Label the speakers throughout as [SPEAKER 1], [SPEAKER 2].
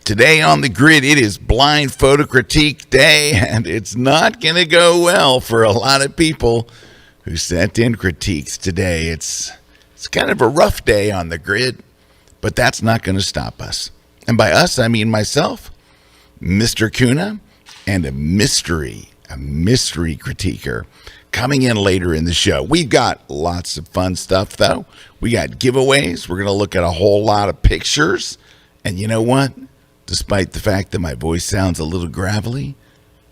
[SPEAKER 1] Today on the grid, it is blind photo critique day, and it's not going to go well for a lot of people who sent in critiques today. It's kind of a rough day on the grid, but that's not going to stop us. And by us, I mean myself, Mr. Kuna, and a mystery critiquer coming in later in the show. We've got lots of fun stuff, though. We got giveaways. We're going to look at a whole lot of pictures. And you know what? Despite the fact that my voice sounds a little gravelly,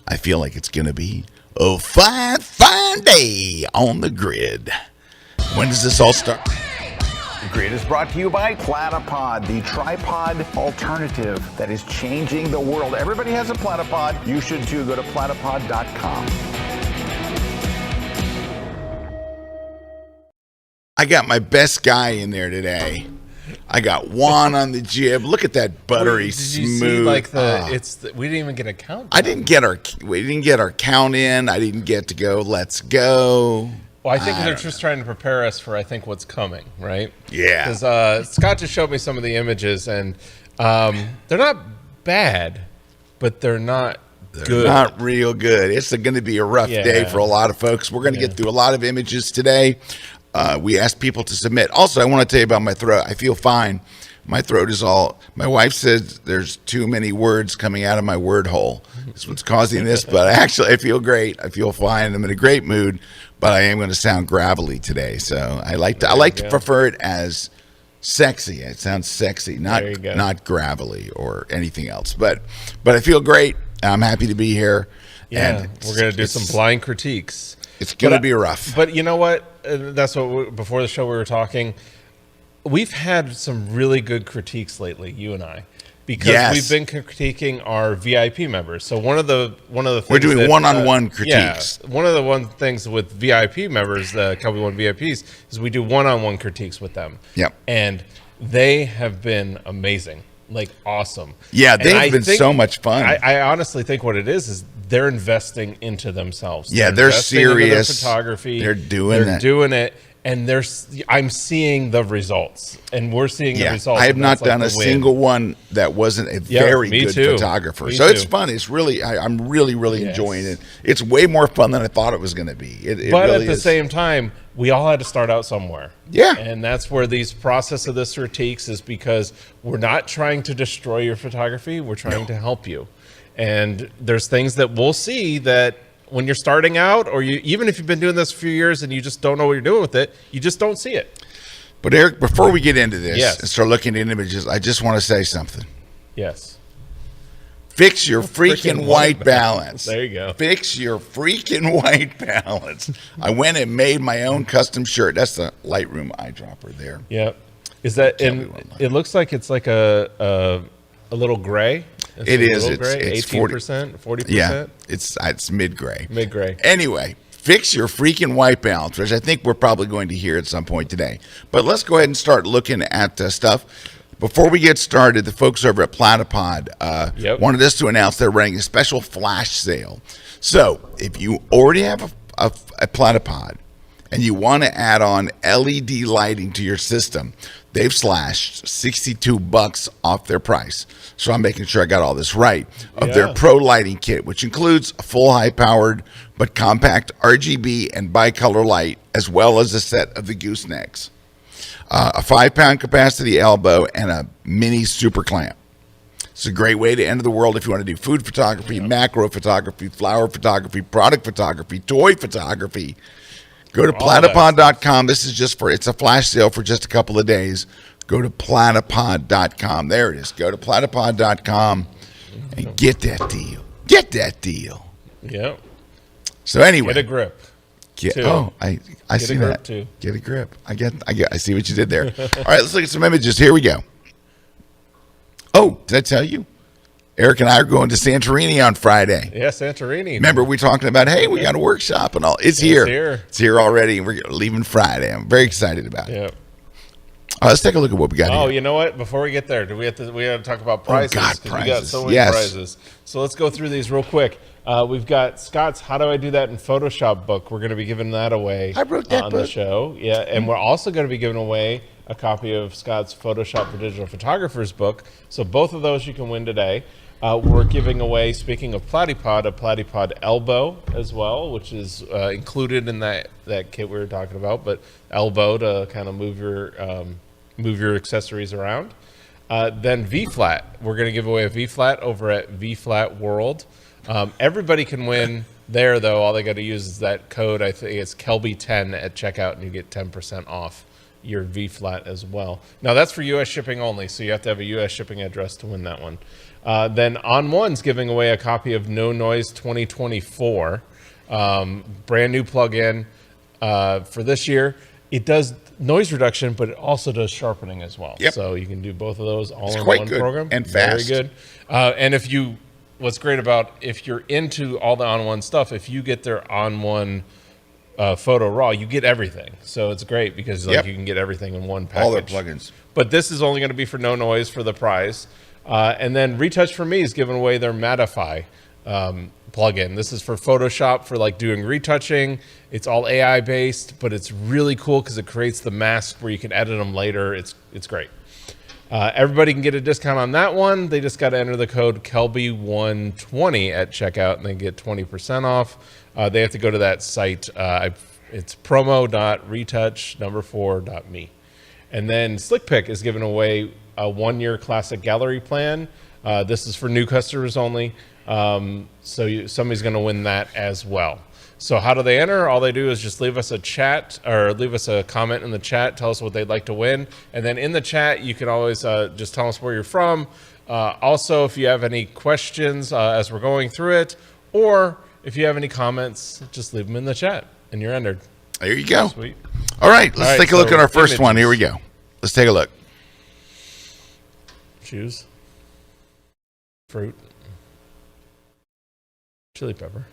[SPEAKER 1] I feel like it's going to be a fine, fine day on the grid. When does this all start?
[SPEAKER 2] The grid is brought to you by Platypod, the tripod alternative that is changing the world. Everybody has a Platypod. You should too. Go to platypod.com.
[SPEAKER 1] I got my best guy in there today. I got Juan on the jib. Look at that buttery smooth.
[SPEAKER 3] Did you see like we didn't even get a count.
[SPEAKER 1] We didn't get our count in. I didn't get to go. Let's go.
[SPEAKER 3] Well, I think they're just trying to prepare us for what's coming, right?
[SPEAKER 1] Yeah.
[SPEAKER 3] Because Scott just showed me some of the images, and they're not bad, but they're not good.
[SPEAKER 1] Not real good. It's going to be a rough day for a lot of folks. We're going to get through a lot of images today. We asked people to submit. Also, I want to tell you about my throat. I feel fine. My throat is all. My wife says there's too many words coming out of my word hole. That's what's causing this. But actually, I feel great. I feel fine. I'm in a great mood. But I am going to sound gravelly today. So I like to prefer it as sexy. It sounds sexy, not gravelly or anything else. But I feel great. I'm happy to be here.
[SPEAKER 3] Yeah, and we're going to do some blind critiques.
[SPEAKER 1] It's going to be rough.
[SPEAKER 3] But you know what? That's what before the show we were talking. We've had some really good critiques lately, you and I, because we've been critiquing our VIP members. So one of the things
[SPEAKER 1] we're doing one-on-one critiques.
[SPEAKER 3] Yeah, one of the things with VIP members, the Kelby One VIPs, is we do one-on-one critiques with them.
[SPEAKER 1] Yep.
[SPEAKER 3] And they have been amazing, like awesome.
[SPEAKER 1] Yeah, they've been so much fun.
[SPEAKER 3] I honestly think what it is they're investing into themselves.
[SPEAKER 1] Yeah, they're serious.
[SPEAKER 3] Into their photography.
[SPEAKER 1] They're doing it.
[SPEAKER 3] And I'm seeing the results, and we're seeing the results.
[SPEAKER 1] I have not done a single one that wasn't a very good photographer. So it's fun. It's really, I'm really enjoying it. It's way more fun than I thought it was going to be.
[SPEAKER 3] But really at the same time, we all had to start out somewhere.
[SPEAKER 1] Yeah.
[SPEAKER 3] And that's where these process of this critiques is, because we're not trying to destroy your photography. We're trying to help you. And there's things that we'll see that when you're starting out, or even if you've been doing this a few years and you just don't know what you're doing with it, you just don't see it.
[SPEAKER 1] But Eric, before we get into this and start looking at images, I just want to say something.
[SPEAKER 3] Yes.
[SPEAKER 1] Fix your freaking white balance.
[SPEAKER 3] There you go.
[SPEAKER 1] Fix your freaking white balance. I went and made my own custom shirt. That's the Lightroom eyedropper there.
[SPEAKER 3] Yep. Is that it looks like it's like a little gray.
[SPEAKER 1] It is. It's
[SPEAKER 3] 18%, 40%.
[SPEAKER 1] Yeah, it's mid gray.
[SPEAKER 3] Mid gray.
[SPEAKER 1] Anyway, fix your freaking white balance, which I think we're probably going to hear at some point today. But let's go ahead and start looking at stuff. Before we get started, the folks over at Platypod wanted us to announce they're running a special flash sale. So if you already have a Platypod and you want to add on LED lighting to your system, they've slashed $62 off their price. So I'm making sure I got all this right. Of their pro lighting kit, which includes a full high-powered but compact RGB and bicolor light, as well as a set of the goosenecks, a 5-pound capacity elbow, and a mini super clamp. It's a great way to enter the world if you want to do food photography, macro photography, flower photography, product photography, toy photography. Go to platypod.com. This is it's a flash sale for just a couple of days. Go to platypod.com. There it is. Go to platypod.com and get that deal. Get that deal.
[SPEAKER 3] Yep.
[SPEAKER 1] So anyway.
[SPEAKER 3] Get a grip.
[SPEAKER 1] I see that.
[SPEAKER 3] Too.
[SPEAKER 1] Get a grip. I see what you did there. All right, let's look at some images. Here we go. Oh, did I tell you? Eric and I are going to Santorini on Friday.
[SPEAKER 3] Yeah, Santorini.
[SPEAKER 1] Remember, we talking about, hey, we got a workshop and all. It's here. It's here already, and we're leaving Friday. I'm very excited about it.
[SPEAKER 3] Yeah.
[SPEAKER 1] Let's take a look at what we got here.
[SPEAKER 3] Oh, you know what? Before we get there, we have to talk about prizes.
[SPEAKER 1] Oh, God,
[SPEAKER 3] prizes. We got so many prizes. So let's go through these real quick. We've got Scott's How Do I Do That in Photoshop book. We're going to be giving that away
[SPEAKER 1] I wrote that
[SPEAKER 3] on
[SPEAKER 1] book.
[SPEAKER 3] The show. Yeah, and we're also going to be giving away a copy of Scott's Photoshop for Digital Photographers book. So both of those you can win today. We're giving away, speaking of Platypod, a Platypod elbow as well, which is included in that kit we were talking about, but elbow to kind of move your accessories around. Then V-Flat. We're going to give away a V-Flat over at V-Flat World. Everybody can win there, though. All they got to use is that code. I think it's Kelby10 at checkout, and you get 10% off your V-Flat as well. Now, that's for U.S. shipping only, so you have to have a U.S. shipping address to win that one. Then On One's giving away a copy of No Noise 2024, brand new plugin for this year. It does noise reduction, but it also does sharpening as well.
[SPEAKER 1] Yep.
[SPEAKER 3] So you can do both of those all in
[SPEAKER 1] quite
[SPEAKER 3] one
[SPEAKER 1] good
[SPEAKER 3] program.
[SPEAKER 1] and fast.
[SPEAKER 3] Very good. And what's great about if you're into all the On One stuff, if you get their On One photo raw, you get everything. So it's great because you can get everything in one package.
[SPEAKER 1] All their plugins.
[SPEAKER 3] But this is only going to be for No Noise for the prize. And then Retouch for Me is giving away their Mattify plugin. This is for Photoshop for like doing retouching. It's all AI based, but it's really cool because it creates the mask where you can edit them later. It's great. Everybody can get a discount on that one. They just got to enter the code Kelby120 at checkout and they get 20% off. They have to go to that site. It's promo.retouch4.me. And then SlickPick is giving away a 1-year classic gallery plan. This is for new customers only. So somebody's going to win that as well. So how do they enter? All they do is just leave us a chat or leave us a comment in the chat. Tell us what they'd like to win. And then in the chat, you can always just tell us where you're from. Also, if you have any questions as we're going through it, or if you have any comments, just leave them in the chat and you're entered.
[SPEAKER 1] There you go.
[SPEAKER 3] Sweet.
[SPEAKER 1] All right, let's take a look at our first one. Here we go. Let's take a look.
[SPEAKER 3] Shoes. Fruit. Chili pepper.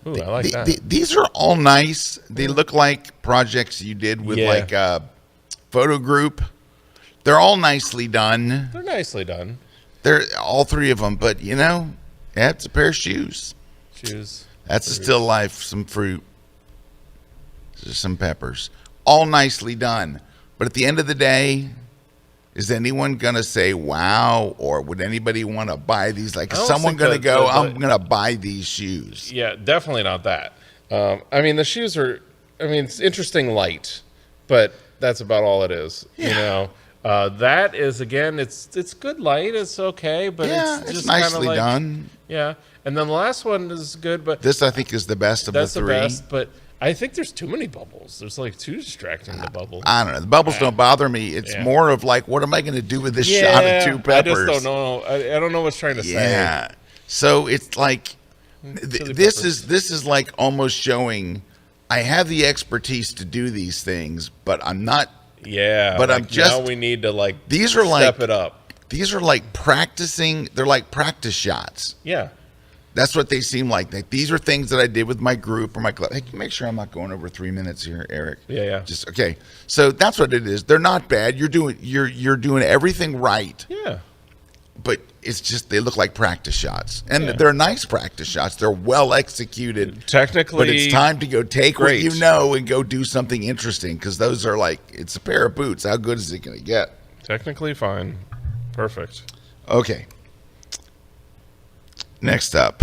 [SPEAKER 3] Ooh, I like that.
[SPEAKER 1] These are all nice. They look like projects you did with like a photo group. They're all nicely done.
[SPEAKER 3] They're nicely done.
[SPEAKER 1] They're all three of them, but you know, that's a pair of shoes.
[SPEAKER 3] Shoes.
[SPEAKER 1] That's a still life, some fruit, some peppers. All nicely done. But at the end of the day, is anyone going to say, wow, or would anybody want to buy these? Like, is someone going to go, I'm going to buy these shoes?
[SPEAKER 3] Yeah, definitely not that. I mean, the shoes are, it's interesting light, but that's about all it is. Yeah. You know, that is, again, it's good light. It's okay, but it's just
[SPEAKER 1] nicely
[SPEAKER 3] like,
[SPEAKER 1] done.
[SPEAKER 3] Yeah. And then the last one is good, but
[SPEAKER 1] this, I think, is the best of the three.
[SPEAKER 3] That's the best, but I think there's too many bubbles. There's like too distracting, the bubble.
[SPEAKER 1] I don't know. The bubbles don't bother me. It's more of like, what am I going to do with this shot of two peppers?
[SPEAKER 3] I just don't know. I don't know what's trying to say.
[SPEAKER 1] Yeah. So it's like, this is like almost showing I have the expertise to do these things, but I'm not.
[SPEAKER 3] Yeah.
[SPEAKER 1] But
[SPEAKER 3] like
[SPEAKER 1] I'm just.
[SPEAKER 3] Now we need to like
[SPEAKER 1] these are
[SPEAKER 3] step it up.
[SPEAKER 1] These are like practicing. They're like practice shots.
[SPEAKER 3] Yeah.
[SPEAKER 1] That's what they seem like. These are things that I did with my group or my club. Hey, make sure I'm not going over 3 minutes here, Eric.
[SPEAKER 3] Yeah.
[SPEAKER 1] Just okay. So that's what it is. They're not bad. You're doing everything right.
[SPEAKER 3] Yeah.
[SPEAKER 1] But it's just they look like practice shots, and they're nice practice shots. They're well executed.
[SPEAKER 3] Technically,
[SPEAKER 1] but it's time to go take what
[SPEAKER 3] great.
[SPEAKER 1] you know and go do something interesting because those are like it's a pair of boots. How good is it going to get?
[SPEAKER 3] Technically fine. Perfect.
[SPEAKER 1] Okay. Next up.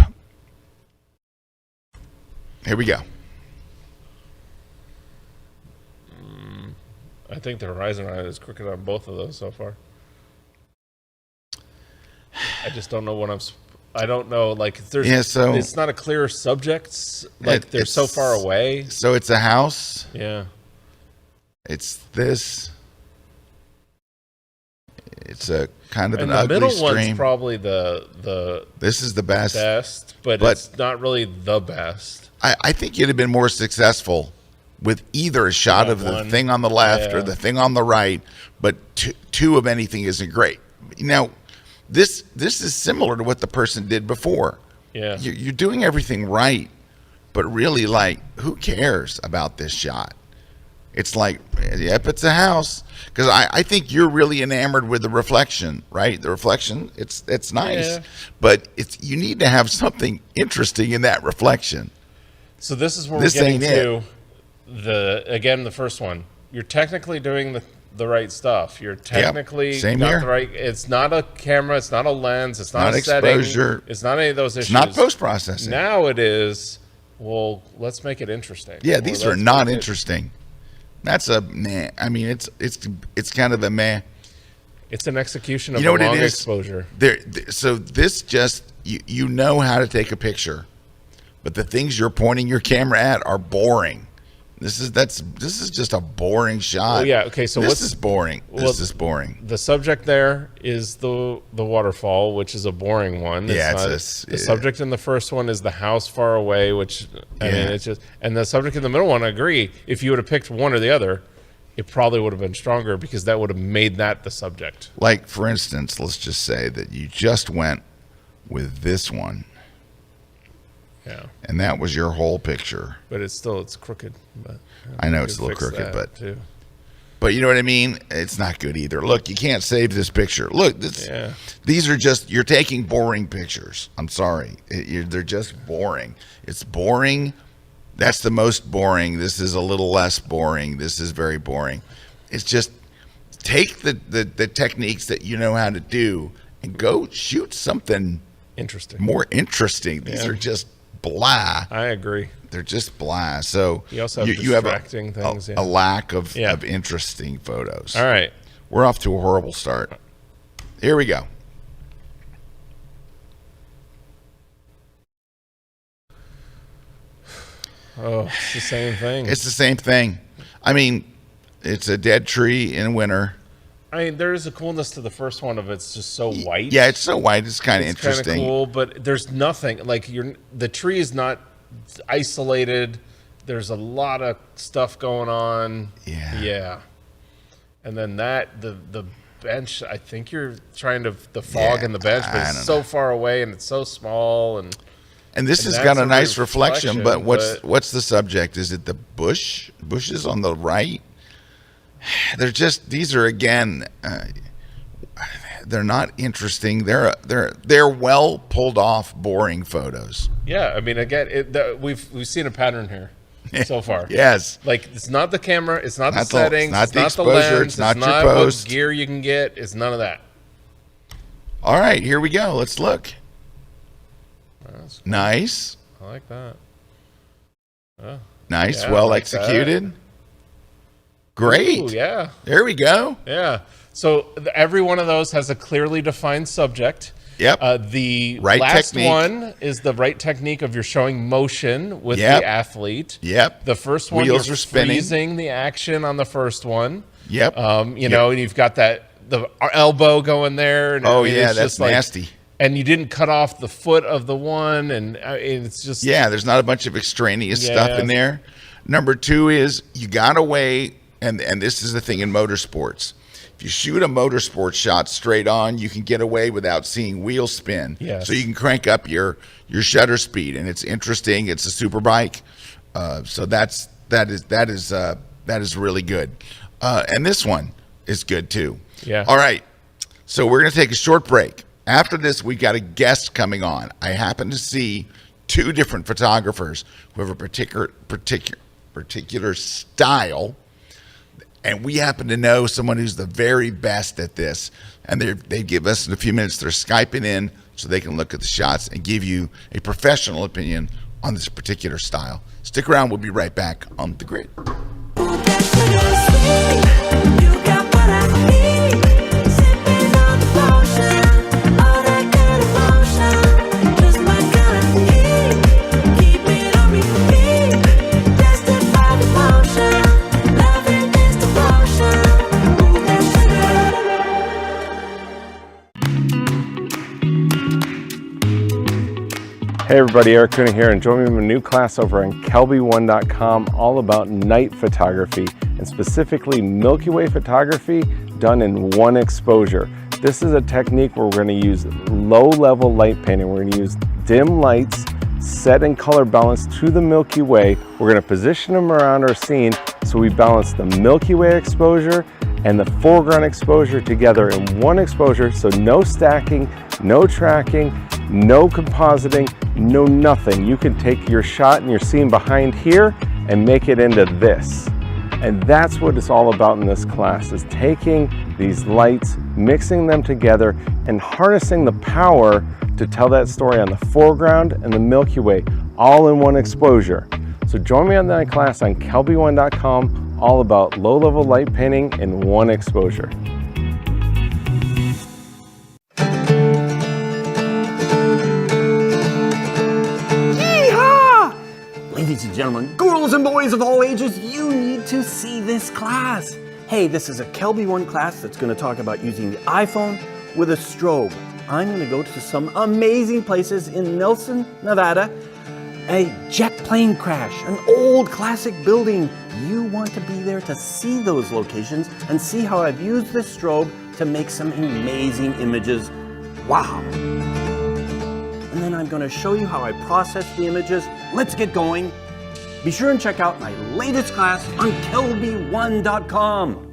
[SPEAKER 1] Here we go.
[SPEAKER 3] I think the horizon line is crooked on both of those so far. I just don't know what I don't know. Like, there's,
[SPEAKER 1] so
[SPEAKER 3] it's not a clear subject. Like, they're so far away.
[SPEAKER 1] So it's a house.
[SPEAKER 3] Yeah.
[SPEAKER 1] It's this. It's a kind of
[SPEAKER 3] and
[SPEAKER 1] an ugly
[SPEAKER 3] middle
[SPEAKER 1] stream.
[SPEAKER 3] One's probably the
[SPEAKER 1] This is the best.
[SPEAKER 3] But it's not really the best.
[SPEAKER 1] I think you'd have been more successful with either a shot of the thing on the left or the thing on the right, but two of anything isn't great. Now, this is similar to what the person did before.
[SPEAKER 3] Yeah.
[SPEAKER 1] You're doing everything right, but really, like, who cares about this shot? It's like, yep, it's a house. Because I think you're really enamored with the reflection, right? The reflection, it's nice. But you need to have something interesting in that reflection.
[SPEAKER 3] So this is where we're getting to the first one. You're technically doing the right stuff. You're technically
[SPEAKER 1] Same
[SPEAKER 3] got
[SPEAKER 1] here.
[SPEAKER 3] the right. It's not a camera. It's not a lens. It's not a
[SPEAKER 1] exposure.
[SPEAKER 3] setting. It's not any of those issues.
[SPEAKER 1] It's not post-processing.
[SPEAKER 3] Now it is. Well, let's make it interesting.
[SPEAKER 1] Yeah,
[SPEAKER 3] Or
[SPEAKER 1] these are
[SPEAKER 3] let's
[SPEAKER 1] not
[SPEAKER 3] make it-
[SPEAKER 1] interesting. That's a meh. I mean, it's kind of a meh.
[SPEAKER 3] It's an execution of
[SPEAKER 1] You know
[SPEAKER 3] a
[SPEAKER 1] what it
[SPEAKER 3] long
[SPEAKER 1] is?
[SPEAKER 3] exposure.
[SPEAKER 1] So this just you know how to take a picture, but the things you're pointing your camera at are boring. This is just a boring shot.
[SPEAKER 3] Oh, yeah, okay, so
[SPEAKER 1] this
[SPEAKER 3] what's-
[SPEAKER 1] is boring. This is boring.
[SPEAKER 3] The subject there is the waterfall, which is a boring one.
[SPEAKER 1] Yeah,
[SPEAKER 3] The subject in the first one is the house far away, which I mean, it's just, and the subject in the middle one, I agree. If you would have picked one or the other, it probably would have been stronger because that would have made that the subject.
[SPEAKER 1] Like, for instance, let's just say that you just went with this one,
[SPEAKER 3] Yeah,
[SPEAKER 1] and that was your whole picture.
[SPEAKER 3] but it's crooked. But
[SPEAKER 1] I know
[SPEAKER 3] you
[SPEAKER 1] it's a
[SPEAKER 3] could
[SPEAKER 1] little
[SPEAKER 3] fix
[SPEAKER 1] crooked,
[SPEAKER 3] that,
[SPEAKER 1] but
[SPEAKER 3] too.
[SPEAKER 1] But you know what I mean? It's not good either. Look, you can't save this picture. Look,
[SPEAKER 3] Yeah.
[SPEAKER 1] these are just, you're taking boring pictures. I'm sorry. They're just boring. It's boring. That's the most boring. This is a little less boring. This is very boring. It's just take the techniques that you know how to do and go shoot something
[SPEAKER 3] Interesting.
[SPEAKER 1] more interesting. These
[SPEAKER 3] Yeah.
[SPEAKER 1] are just blah.
[SPEAKER 3] I agree.
[SPEAKER 1] They're just blah. So
[SPEAKER 3] You also have
[SPEAKER 1] you have
[SPEAKER 3] distracting things, yeah.
[SPEAKER 1] a lack of
[SPEAKER 3] Yeah.
[SPEAKER 1] interesting photos.
[SPEAKER 3] All right.
[SPEAKER 1] We're off to a horrible start. Here we go.
[SPEAKER 3] Oh, it's the same thing.
[SPEAKER 1] It's the same thing. I mean, it's a dead tree in winter.
[SPEAKER 3] I mean, there is a coolness to the first one of it's just so white.
[SPEAKER 1] Yeah, it's so white. It's kind of
[SPEAKER 3] It's kind of
[SPEAKER 1] interesting.
[SPEAKER 3] cool, but there's nothing like the tree is not isolated. There's a lot of stuff going on.
[SPEAKER 1] Yeah.
[SPEAKER 3] And then the bench. I think you're trying to the fog
[SPEAKER 1] Yeah,
[SPEAKER 3] in the bench, but
[SPEAKER 1] I
[SPEAKER 3] it's
[SPEAKER 1] don't
[SPEAKER 3] so far away and it's so small and
[SPEAKER 1] And this
[SPEAKER 3] And
[SPEAKER 1] has
[SPEAKER 3] that's
[SPEAKER 1] got a
[SPEAKER 3] a
[SPEAKER 1] nice reflection, but
[SPEAKER 3] reflection,
[SPEAKER 1] what's the subject? Is it the bushes on the right? They're just, these are again, they're not interesting. They're well pulled off, boring photos.
[SPEAKER 3] yeah. I mean, again, we've seen a pattern here so far.
[SPEAKER 1] Yes.
[SPEAKER 3] Like it's not the camera, it's not the
[SPEAKER 1] Not the-
[SPEAKER 3] settings,
[SPEAKER 1] not
[SPEAKER 3] it's
[SPEAKER 1] the
[SPEAKER 3] not
[SPEAKER 1] exposure,
[SPEAKER 3] the lens,
[SPEAKER 1] it's not your
[SPEAKER 3] what
[SPEAKER 1] post.
[SPEAKER 3] gear you can get. It's none of that.
[SPEAKER 1] All right, here we go. Let's look.
[SPEAKER 3] That's-
[SPEAKER 1] Nice.
[SPEAKER 3] I like that. Oh,
[SPEAKER 1] Nice.
[SPEAKER 3] Yeah, I
[SPEAKER 1] well
[SPEAKER 3] like
[SPEAKER 1] executed. Great.
[SPEAKER 3] ooh, yeah,
[SPEAKER 1] There we go.
[SPEAKER 3] yeah. So every one of those has a clearly defined subject.
[SPEAKER 1] Yep.
[SPEAKER 3] The
[SPEAKER 1] Right
[SPEAKER 3] last
[SPEAKER 1] technique.
[SPEAKER 3] one is the right technique of you're showing motion with
[SPEAKER 1] Yep.
[SPEAKER 3] the athlete.
[SPEAKER 1] Yep.
[SPEAKER 3] The first one,
[SPEAKER 1] Wheels
[SPEAKER 3] you're
[SPEAKER 1] are spinning.
[SPEAKER 3] freezing the action on the first one.
[SPEAKER 1] Yep.
[SPEAKER 3] You know, and you've got the elbow going there. And
[SPEAKER 1] Oh,
[SPEAKER 3] I mean,
[SPEAKER 1] yeah,
[SPEAKER 3] it's
[SPEAKER 1] that's
[SPEAKER 3] just like-
[SPEAKER 1] nasty.
[SPEAKER 3] And you didn't cut off the foot of the one, and it's just
[SPEAKER 1] Yeah, there's not a bunch of extraneous
[SPEAKER 3] Yeah.
[SPEAKER 1] stuff in there. Number two is you got away, and this is the thing in motorsports. If you shoot a motorsport shot straight on, you can get away without seeing wheel spin.
[SPEAKER 3] Yes.
[SPEAKER 1] So you can crank up your shutter speed, and it's interesting. It's a super bike, so that is really good. And this one is good too.
[SPEAKER 3] Yeah.
[SPEAKER 1] All right. So we're going to take a short break. After this, we got a guest coming on. I happen to see two different photographers who have a particular style, and we happen to know someone who's the very best at this. And they give us in a few minutes. They're Skyping in so they can look at the shots and give you a professional opinion on this particular style. Stick around. We'll be right back on The Grid.
[SPEAKER 4] Hey everybody, Erik Kuna here, and join me in a new class over on Kelby1.com all about night photography, and specifically Milky Way photography done in one exposure. This is a technique where we're going to use low-level light painting. We're going to use dim lights set in color balance to the Milky Way. We're going to position them around our scene so we balance the Milky Way exposure and the foreground exposure together in one exposure, so no stacking, no tracking, no compositing, no nothing. You can take your shot and your scene behind here and make it into this. And that's what it's all about in this class, is taking these lights, mixing them together, and harnessing the power to tell that story on the foreground and the Milky Way, all in one exposure. So join me on that class on Kelby1.com, all about low-level light painting in one exposure.
[SPEAKER 5] Ladies and gentlemen, girls and boys of all ages, you need to see this class. Hey, this is a Kelby 1 class that's going to talk about using the iPhone with a strobe. I'm going to go to some amazing places in Nelson, Nevada. A jet plane crash, an old classic building. You want to be there to see those locations and see how I've used this strobe to make some amazing images. Wow. And then I'm going to show you how I process the images. Let's get going. Be sure and check out my latest class on Kelby1.com.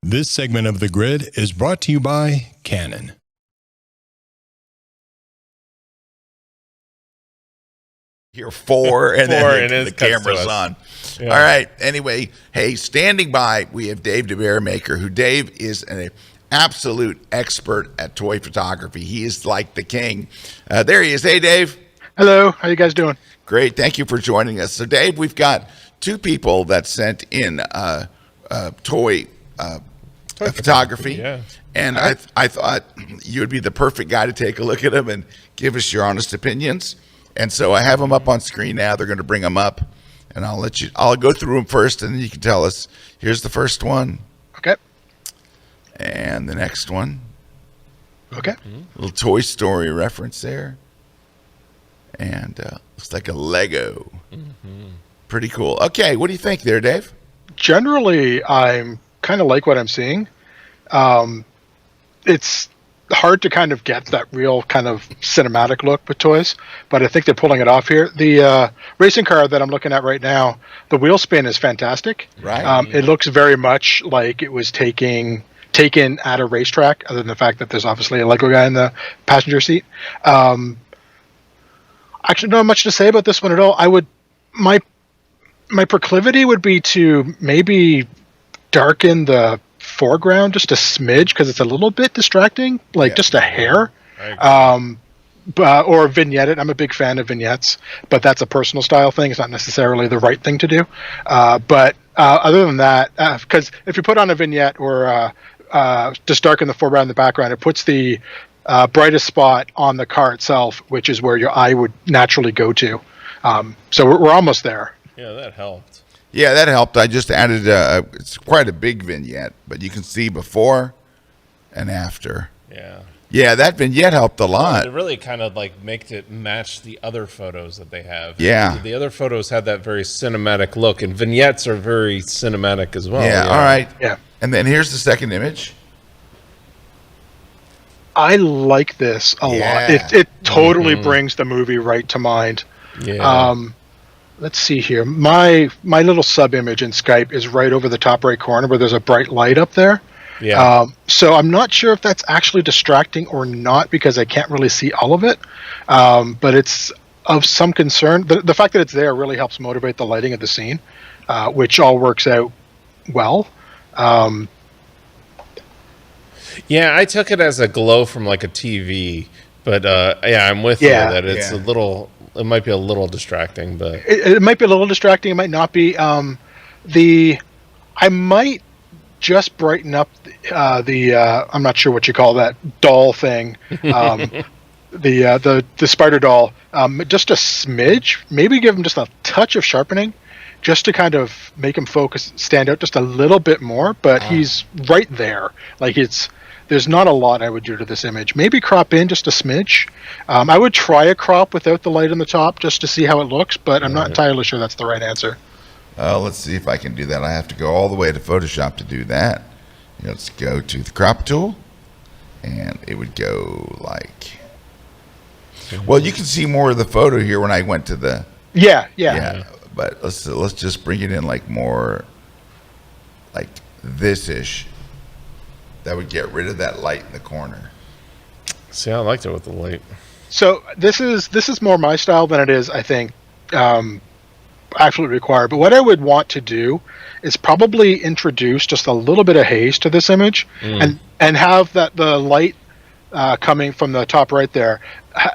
[SPEAKER 6] This segment of The Grid is brought to you by Canon.
[SPEAKER 1] Here four, and then
[SPEAKER 3] and
[SPEAKER 1] the camera's on.
[SPEAKER 3] Yeah.
[SPEAKER 1] All right. Anyway, hey, standing by, we have Dave DeBaeremaeker, who Dave is an absolute expert at toy photography. He is like the king. There he is. Hey, Dave.
[SPEAKER 7] Hello. How you guys doing?
[SPEAKER 1] Great. Thank you for joining us. So, Dave, we've got two people that sent in toy photography.
[SPEAKER 3] Yeah.
[SPEAKER 1] And I thought you would be the perfect guy to take a look at them and give us your honest opinions. And so I have them up on screen now. They're going to bring them up, and I'll go through them first, and then you can tell us. Here's the first one.
[SPEAKER 7] Okay.
[SPEAKER 1] And the next one.
[SPEAKER 7] Okay.
[SPEAKER 1] Little Toy Story reference there. And looks like a Lego. Pretty cool. Okay, what do you think there, Dave?
[SPEAKER 7] Generally, I'm kind of like what I'm seeing. It's hard to kind of get that real kind of cinematic look with toys, but I think they're pulling it off here. The racing car that I'm looking at right now, the wheel spin is fantastic.
[SPEAKER 1] Right.
[SPEAKER 7] It looks very much like it was taken at a racetrack, other than the fact that there's obviously a Lego guy in the passenger seat. Actually, don't have much to say about this one at all. My proclivity would be to maybe darken the foreground just a smidge, because it's a little bit distracting, just a hair. Or vignette it. I'm a big fan of vignettes, but that's a personal style thing. It's not necessarily the right thing to do. But other than that, because if you put on a vignette or just darken the foreground and the background, it puts the brightest spot on the car itself, which is where your eye would naturally go to. So we're almost there.
[SPEAKER 3] Yeah, that helped.
[SPEAKER 1] Yeah, that helped. I just added it's quite a big vignette, but you can see before and after.
[SPEAKER 3] Yeah.
[SPEAKER 1] Yeah, that vignette helped a lot.
[SPEAKER 3] It really kind of like makes it match the other photos that they have.
[SPEAKER 1] Yeah.
[SPEAKER 3] The other photos have that very cinematic look, and vignettes are very cinematic as well.
[SPEAKER 1] Yeah, all right.
[SPEAKER 7] Yeah.
[SPEAKER 1] And then here's the second image.
[SPEAKER 7] I like this a lot. It totally brings the movie right to mind.
[SPEAKER 3] Yeah.
[SPEAKER 7] Let's see here. My little sub image in Skype is right over the top right corner where there's a bright light up there.
[SPEAKER 3] Yeah.
[SPEAKER 7] So I'm not sure if that's actually distracting or not because I can't really see all of it. But it's of some concern. The fact that it's there really helps motivate the lighting of the scene, which all works out well.
[SPEAKER 3] Yeah, I took it as a glow from like a TV, but yeah, I'm with you that it's a little. It might be a little distracting, but
[SPEAKER 7] it might be a little distracting. It might not be. I might just brighten up I'm not sure what you call that doll thing, the spider doll, just a smidge. Maybe give him just a touch of sharpening, just to kind of make him stand out just a little bit more. But he's right there. Like there's not a lot I would do to this image. Maybe crop in just a smidge. I would try a crop without the light on the top just to see how it looks, but I'm not entirely sure that's the right answer.
[SPEAKER 1] Let's see if I can do that. I have to go all the way to Photoshop to do that. Let's go to the crop tool, and it would go like. Well, you can see more of the photo here when I went to the.
[SPEAKER 7] Yeah.
[SPEAKER 1] But let's just bring it in like more, like this-ish. That would get rid of that light in the corner.
[SPEAKER 3] see, I liked it with the light.
[SPEAKER 7] So this is more my style than it is, I think, absolutely required. But what I would want to do is probably introduce just a little bit of haze to this image, and have the light coming from the top right there.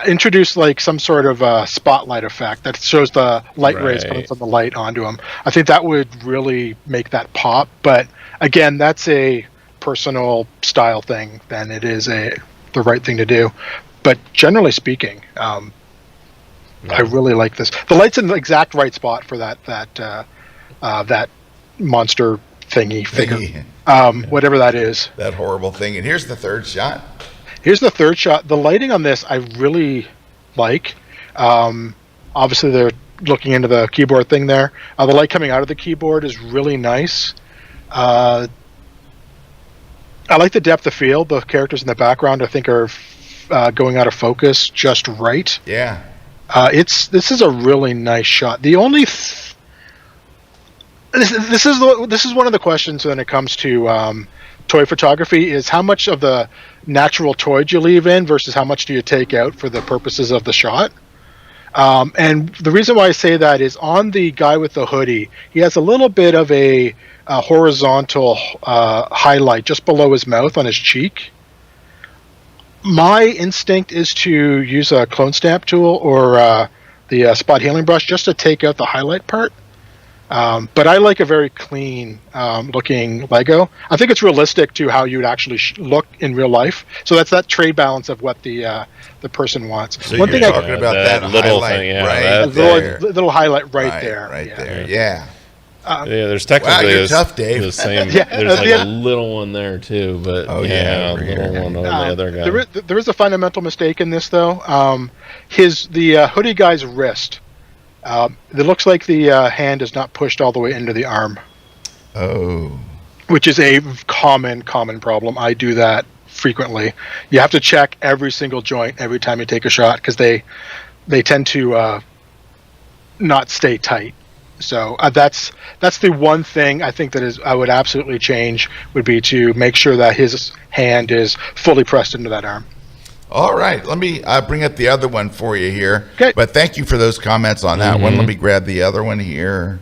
[SPEAKER 7] Introduce like some sort of spotlight effect that shows the light rays coming from the light onto them. I think that would really make that pop. But again, that's a personal style thing than it is the right thing to do. But generally speaking, I really like this. The light's in the exact right spot for that monster thingy figure, whatever that is.
[SPEAKER 1] That horrible thing. And here's the third shot.
[SPEAKER 7] Here's the third shot. The lighting on this I really like. Obviously, they're looking into the keyboard thing there. The light coming out of the keyboard is really nice. I like the depth of field. The characters in the background, I think, are going out of focus just right.
[SPEAKER 1] Yeah.
[SPEAKER 7] This is a really nice shot. The only this is one of the questions when it comes to toy photography is how much of the natural toy do you leave in versus how much do you take out for the purposes of the shot. And the reason why I say that is on the guy with the hoodie, he has a little bit of a horizontal highlight just below his mouth on his cheek. My instinct is to use a clone stamp tool or the spot healing brush just to take out the highlight part. But I like a very clean looking Lego. I think it's realistic to how you would actually look in real life. So that's that trade balance of what the person wants.
[SPEAKER 1] So one thing talking about that little highlight thing, right there.
[SPEAKER 7] Little highlight right there.
[SPEAKER 1] Right there. Yeah.
[SPEAKER 3] There's technically
[SPEAKER 1] you're tough, Dave.
[SPEAKER 3] the same. There's like a little one there too, but a little one over the other guy.
[SPEAKER 7] There is a fundamental mistake in this though. The hoodie guy's wrist. It looks like the hand is not pushed all the way into the arm.
[SPEAKER 1] Oh.
[SPEAKER 7] Which is a common problem. I do that frequently. You have to check every single joint every time you take a shot because they tend to not stay tight. So that's the one thing I think that I would absolutely change would be to make sure that his hand is fully pressed into that arm.
[SPEAKER 1] All right, let me bring up the other one for you here.
[SPEAKER 7] Okay.
[SPEAKER 1] But thank you for those comments on that one. Let me grab the other one here.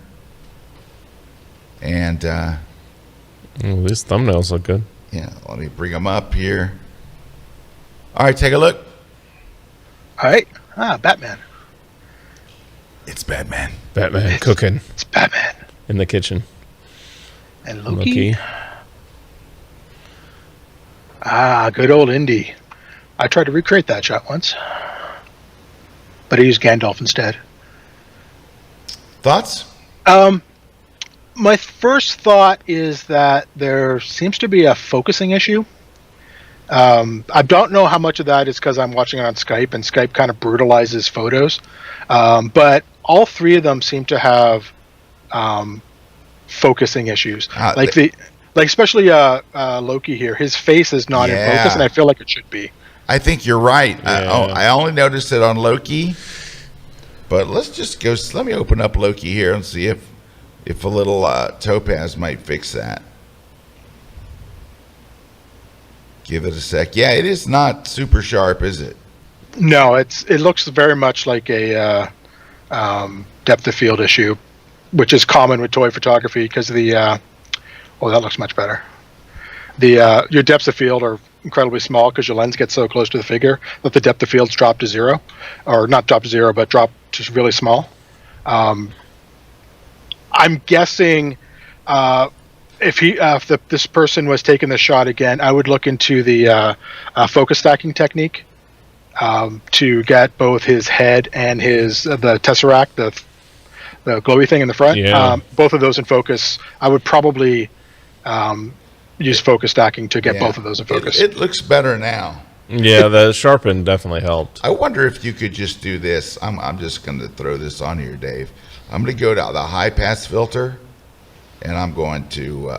[SPEAKER 1] And
[SPEAKER 3] these thumbnails look good.
[SPEAKER 1] Yeah, let me bring them up here. All right, take a look.
[SPEAKER 7] All right. Batman.
[SPEAKER 1] It's Batman.
[SPEAKER 3] Batman cooking.
[SPEAKER 7] It's Batman.
[SPEAKER 3] In the kitchen.
[SPEAKER 7] And Loki. Good old Indy. I tried to recreate that shot once, but I used Gandalf instead.
[SPEAKER 1] Thoughts?
[SPEAKER 7] My first thought is that there seems to be a focusing issue. I don't know how much of that is because I'm watching it on Skype, and Skype kind of brutalizes photos. But all three of them seem to have focusing issues. Especially Loki here. His face is not in focus, and I feel like it should be.
[SPEAKER 1] I think you're right. I only noticed it on Loki, but let's just go. Let me open up Loki here and see if a little topaz might fix that. give it a sec. Yeah, it is not super sharp, is it?
[SPEAKER 7] No, it looks very much like a depth of field issue, which is common with toy photography because that looks much better. Your depths of field are incredibly small because your lens gets so close to the figure that the depth of field's dropped to zero, or not dropped to zero, but dropped just really small. I'm guessing if this person was taking the shot again, I would look into the focus stacking technique to get both his head and the tesseract, the glowy thing in the front.
[SPEAKER 3] Yeah.
[SPEAKER 7] Both of those in focus. I would probably use focus stacking to get both of those in focus.
[SPEAKER 1] It looks better now.
[SPEAKER 3] Yeah, the sharpen definitely helped.
[SPEAKER 1] I wonder if you could just do this. I'm just going to throw this on here, Dave. I'm going to go to the high pass filter, and I'm going to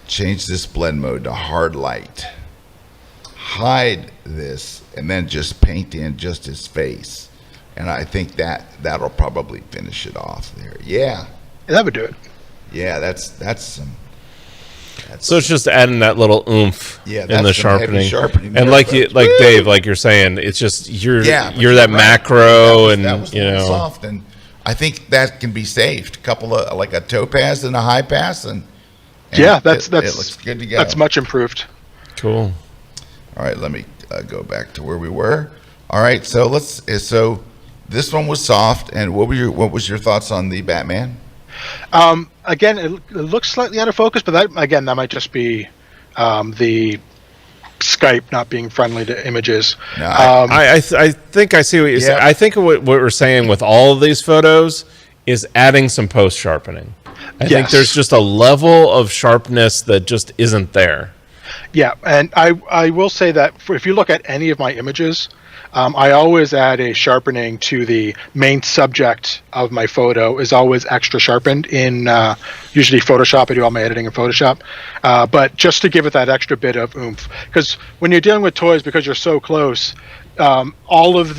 [SPEAKER 1] change this blend mode to hard light. Hide this, and then just paint in just his face. And I think that'll probably finish it off there. Yeah.
[SPEAKER 7] That would do it.
[SPEAKER 1] Yeah, that's some.
[SPEAKER 3] So it's just adding that little oomph in the sharpening. And like Dave, like you're saying, it's just you're that macro, and
[SPEAKER 1] that was soft, and I think that can be saved. A couple of like a topaz and a high pass, and
[SPEAKER 7] it
[SPEAKER 1] looks good to go.
[SPEAKER 7] That's much improved.
[SPEAKER 3] Cool.
[SPEAKER 1] All right, let me go back to where we were. All right, so so this one was soft, and what was your thoughts on the Batman?
[SPEAKER 7] Again, it looks slightly out of focus, but that might just be the Skype not being friendly to images.
[SPEAKER 1] No,
[SPEAKER 3] I think I see what you're saying. I think what we're saying with all of these photos is adding some post sharpening. I think there's just a level of sharpness that just isn't there.
[SPEAKER 7] Yeah, and I will say that if you look at any of my images, I always add a sharpening to the main subject of my photo is always extra sharpened in usually Photoshop. I do all my editing in Photoshop, but just to give it that extra bit of oomph. Because when you're dealing with toys, because you're so close, all of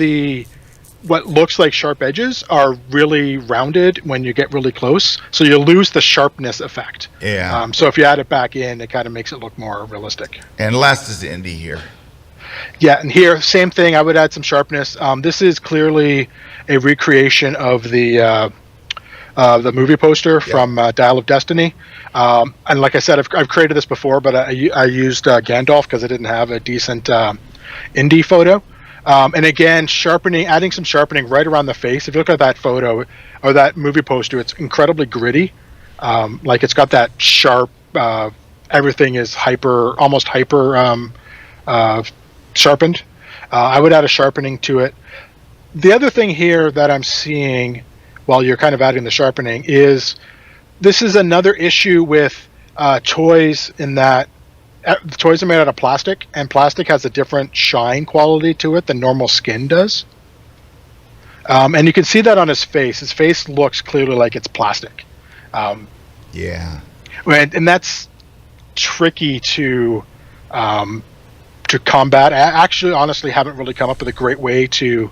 [SPEAKER 7] what looks like sharp edges are really rounded when you get really close, so you lose the sharpness effect.
[SPEAKER 1] Yeah.
[SPEAKER 7] So if you add it back in, it kind of makes it look more realistic.
[SPEAKER 1] And last is Indy here.
[SPEAKER 7] Yeah, and here, same thing. I would add some sharpness. This is clearly a recreation of the movie poster from Dial of Destiny. And like I said, I've created this before, but I used Gandalf because I didn't have a decent Indy photo. And again, adding some sharpening right around the face. If you look at that photo or that movie poster, it's incredibly gritty. Like it's got that sharp. Everything is almost hyper sharpened. I would add a sharpening to it. The other thing here that I'm seeing while you're kind of adding the sharpening is this is another issue with toys in that the toys are made out of plastic, and plastic has a different shine quality to it than normal skin does. And you can see that on his face. His face looks clearly like it's plastic.
[SPEAKER 1] Yeah.
[SPEAKER 7] And that's tricky to combat. I actually honestly haven't really come up with a great way to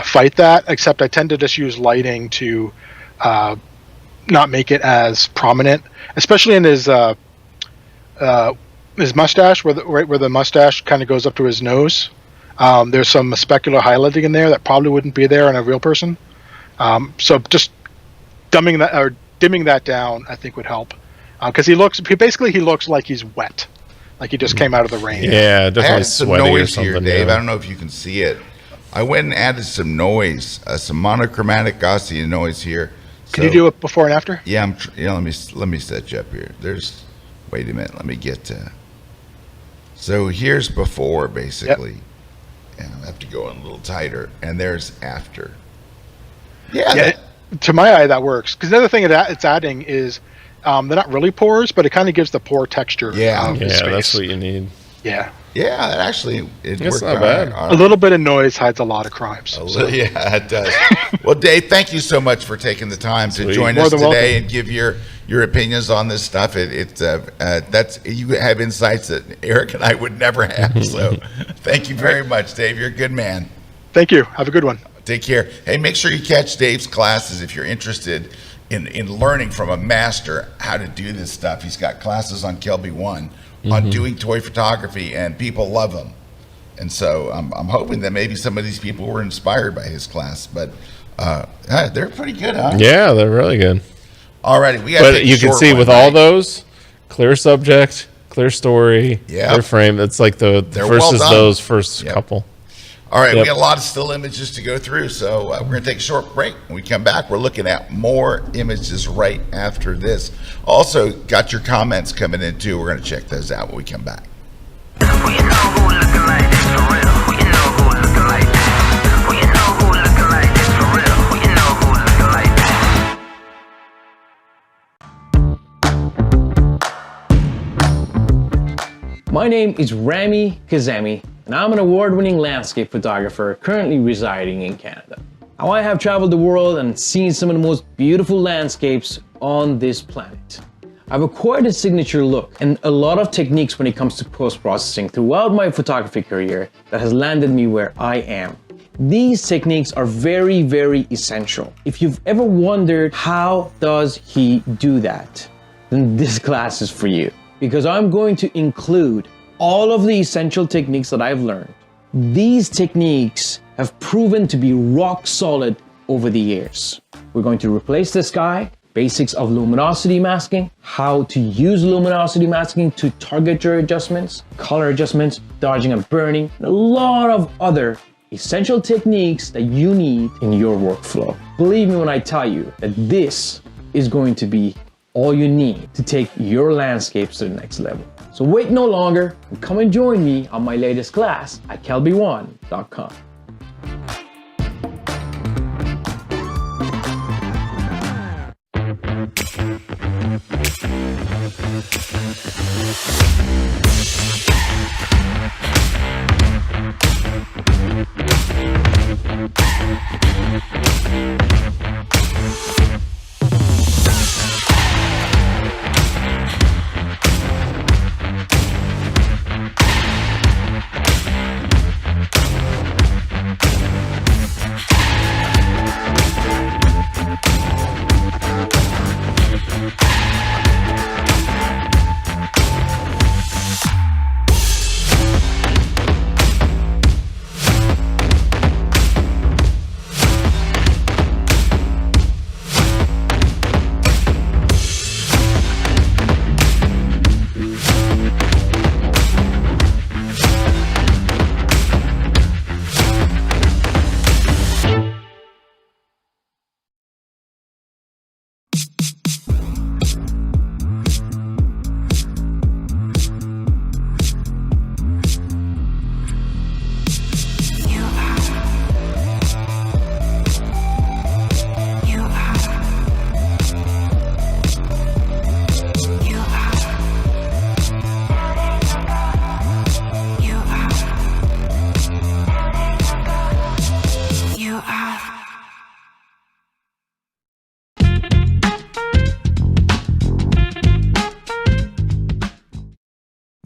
[SPEAKER 7] fight that, except I tend to just use lighting to not make it as prominent, especially in his mustache, where the mustache kind of goes up to his nose. There's some specular highlighting in there that probably wouldn't be there in a real person. So just dimming that down, I think would help, because he looks like he's wet. Like he just came out of the rain.
[SPEAKER 3] Yeah, definitely
[SPEAKER 1] I added some
[SPEAKER 3] sweaty or
[SPEAKER 1] noise
[SPEAKER 3] something.
[SPEAKER 1] here, Dave.
[SPEAKER 3] Yeah.
[SPEAKER 1] I don't know if you can see it. I went and added some noise, some monochromatic Gaussian noise here.
[SPEAKER 7] Can you do it before and after?
[SPEAKER 1] Yeah, let me set you up here. Wait a minute. Let me get to. So here's before, basically. Yep. And I have to go in a little tighter. And there's after. Yeah.
[SPEAKER 7] To my eye, that works. Because the other thing it's adding is they're not really pores, but it kind of gives the pore texture.
[SPEAKER 3] Yeah, that's what you need.
[SPEAKER 7] Yeah.
[SPEAKER 1] Yeah, actually, it worked
[SPEAKER 3] not bad.
[SPEAKER 7] A little bit of noise hides a lot of crimes.
[SPEAKER 1] Yeah, it does. Well, Dave, thank you so much for taking the time to join us today and give your opinions on this stuff. That's you have insights that Eric and I would never have. So, thank you very much, Dave. You're a good man.
[SPEAKER 7] Thank you. Have a good one.
[SPEAKER 1] Take care. Hey, make sure you catch Dave's classes if you're interested in learning from a master how to do this stuff. He's got classes on Kelby 1 on doing toy photography, and people love them. And so I'm hoping that maybe some of these people were inspired by his class. But they're pretty good, huh?
[SPEAKER 3] Yeah, they're really good.
[SPEAKER 1] All righty,
[SPEAKER 3] But you can see with all those, clear subject, clear story, clear frame. It's like the versus those first couple.
[SPEAKER 1] All right, we got a lot of still images to go through, so we're going to take a short break. When we come back, we're looking at more images right after this. Also, got your comments coming in, too. We're going to check those out when we come back.
[SPEAKER 8] My name is Rami Kazemi, and I'm an award-winning landscape photographer currently residing in Canada. Now, I have traveled the world and seen some of the most beautiful landscapes on this planet. I've acquired a signature look and a lot of techniques when it comes to post-processing throughout my photography career that has landed me where I am. These techniques are very, very essential. If you've ever wondered how does he do that, then this class is for you. Because I'm going to include all of the essential techniques that I've learned. These techniques have proven to be rock solid over the years. We're going to replace the sky, basics of luminosity masking, how to use luminosity masking to target your adjustments, color adjustments, dodging and burning, and a lot of other essential techniques that you need in your workflow. Believe me when I tell you that this is going to be all you need to take your landscapes to the next level. So wait no longer and come and join me on my latest class at kelby1.com.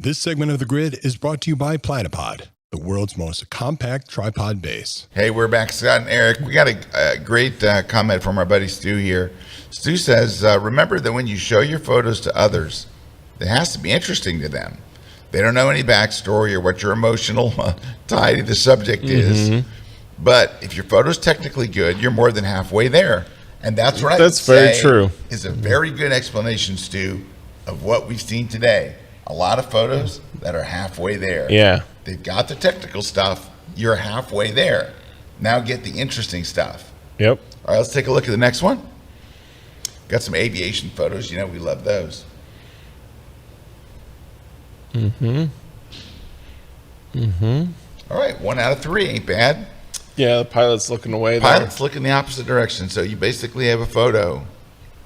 [SPEAKER 6] This segment of The Grid is brought to you by Platypod, the world's most compact tripod base.
[SPEAKER 1] Hey, we're back, Scott and Eric. We got a great comment from our buddy Stu here. Stu says, remember that when you show your photos to others, it has to be interesting to them. They don't know any backstory or what your emotional tie to the subject is. But if your photo's technically good, you're more than halfway there. And that's what
[SPEAKER 3] That's very true.
[SPEAKER 1] Is a very good explanation, Stu, of what we've seen today. A lot of photos that are halfway there.
[SPEAKER 3] Yeah.
[SPEAKER 1] They've got the technical stuff. You're halfway there. Now get the interesting stuff.
[SPEAKER 3] Yep.
[SPEAKER 1] All right, let's take a look at the next one. Got some aviation photos. You know, we love those. All right, 1 out of 3 ain't bad.
[SPEAKER 3] Yeah, the pilot's looking away there.
[SPEAKER 1] Pilot's looking the opposite direction. So you basically have a photo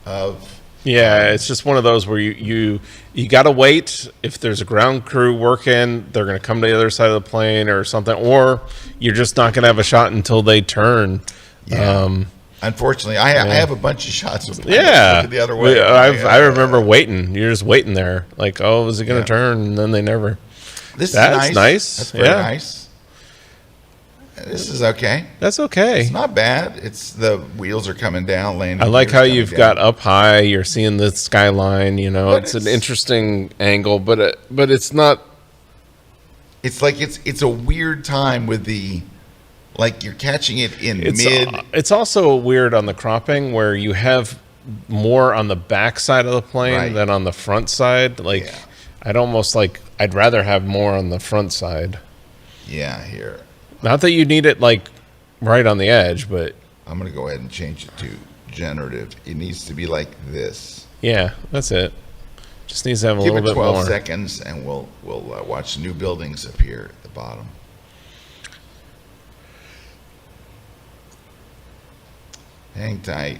[SPEAKER 1] of...
[SPEAKER 3] Yeah, it's just one of those where you got to wait. If there's a ground crew working, they're going to come to the other side of the plane or something, or you're just not going to have a shot until they turn.
[SPEAKER 1] Yeah. Unfortunately, I have a bunch of shots of planes looking the other way.
[SPEAKER 3] I remember waiting. You're just waiting there, like, oh, is it going to turn? And then they never.
[SPEAKER 1] That's
[SPEAKER 3] nice.
[SPEAKER 1] That's very nice. This is okay.
[SPEAKER 3] That's okay.
[SPEAKER 1] It's not bad. It's the wheels are coming down, landing.
[SPEAKER 3] I like
[SPEAKER 1] gears
[SPEAKER 3] how
[SPEAKER 1] coming
[SPEAKER 3] you've
[SPEAKER 1] down.
[SPEAKER 3] got up high. You're seeing the skyline. You know,
[SPEAKER 1] But
[SPEAKER 3] it's an
[SPEAKER 1] it's-
[SPEAKER 3] interesting angle, but it's not.
[SPEAKER 1] It's like it's a weird time with the, like you're catching it in mid.
[SPEAKER 3] It's also weird on the cropping where you have more on the back side of the plane
[SPEAKER 1] Right.
[SPEAKER 3] than on the front side. Like,
[SPEAKER 1] Yeah.
[SPEAKER 3] I'd rather have more on the front side.
[SPEAKER 1] Yeah, here.
[SPEAKER 3] Not that you need it like right on the edge, but
[SPEAKER 1] I'm gonna go ahead and change it to generative. It needs to be like this.
[SPEAKER 3] yeah, that's it. Just needs to have a
[SPEAKER 1] Give
[SPEAKER 3] little
[SPEAKER 1] it
[SPEAKER 3] bit
[SPEAKER 1] 12
[SPEAKER 3] more.
[SPEAKER 1] seconds, and we'll watch new buildings appear at the bottom. Hang tight.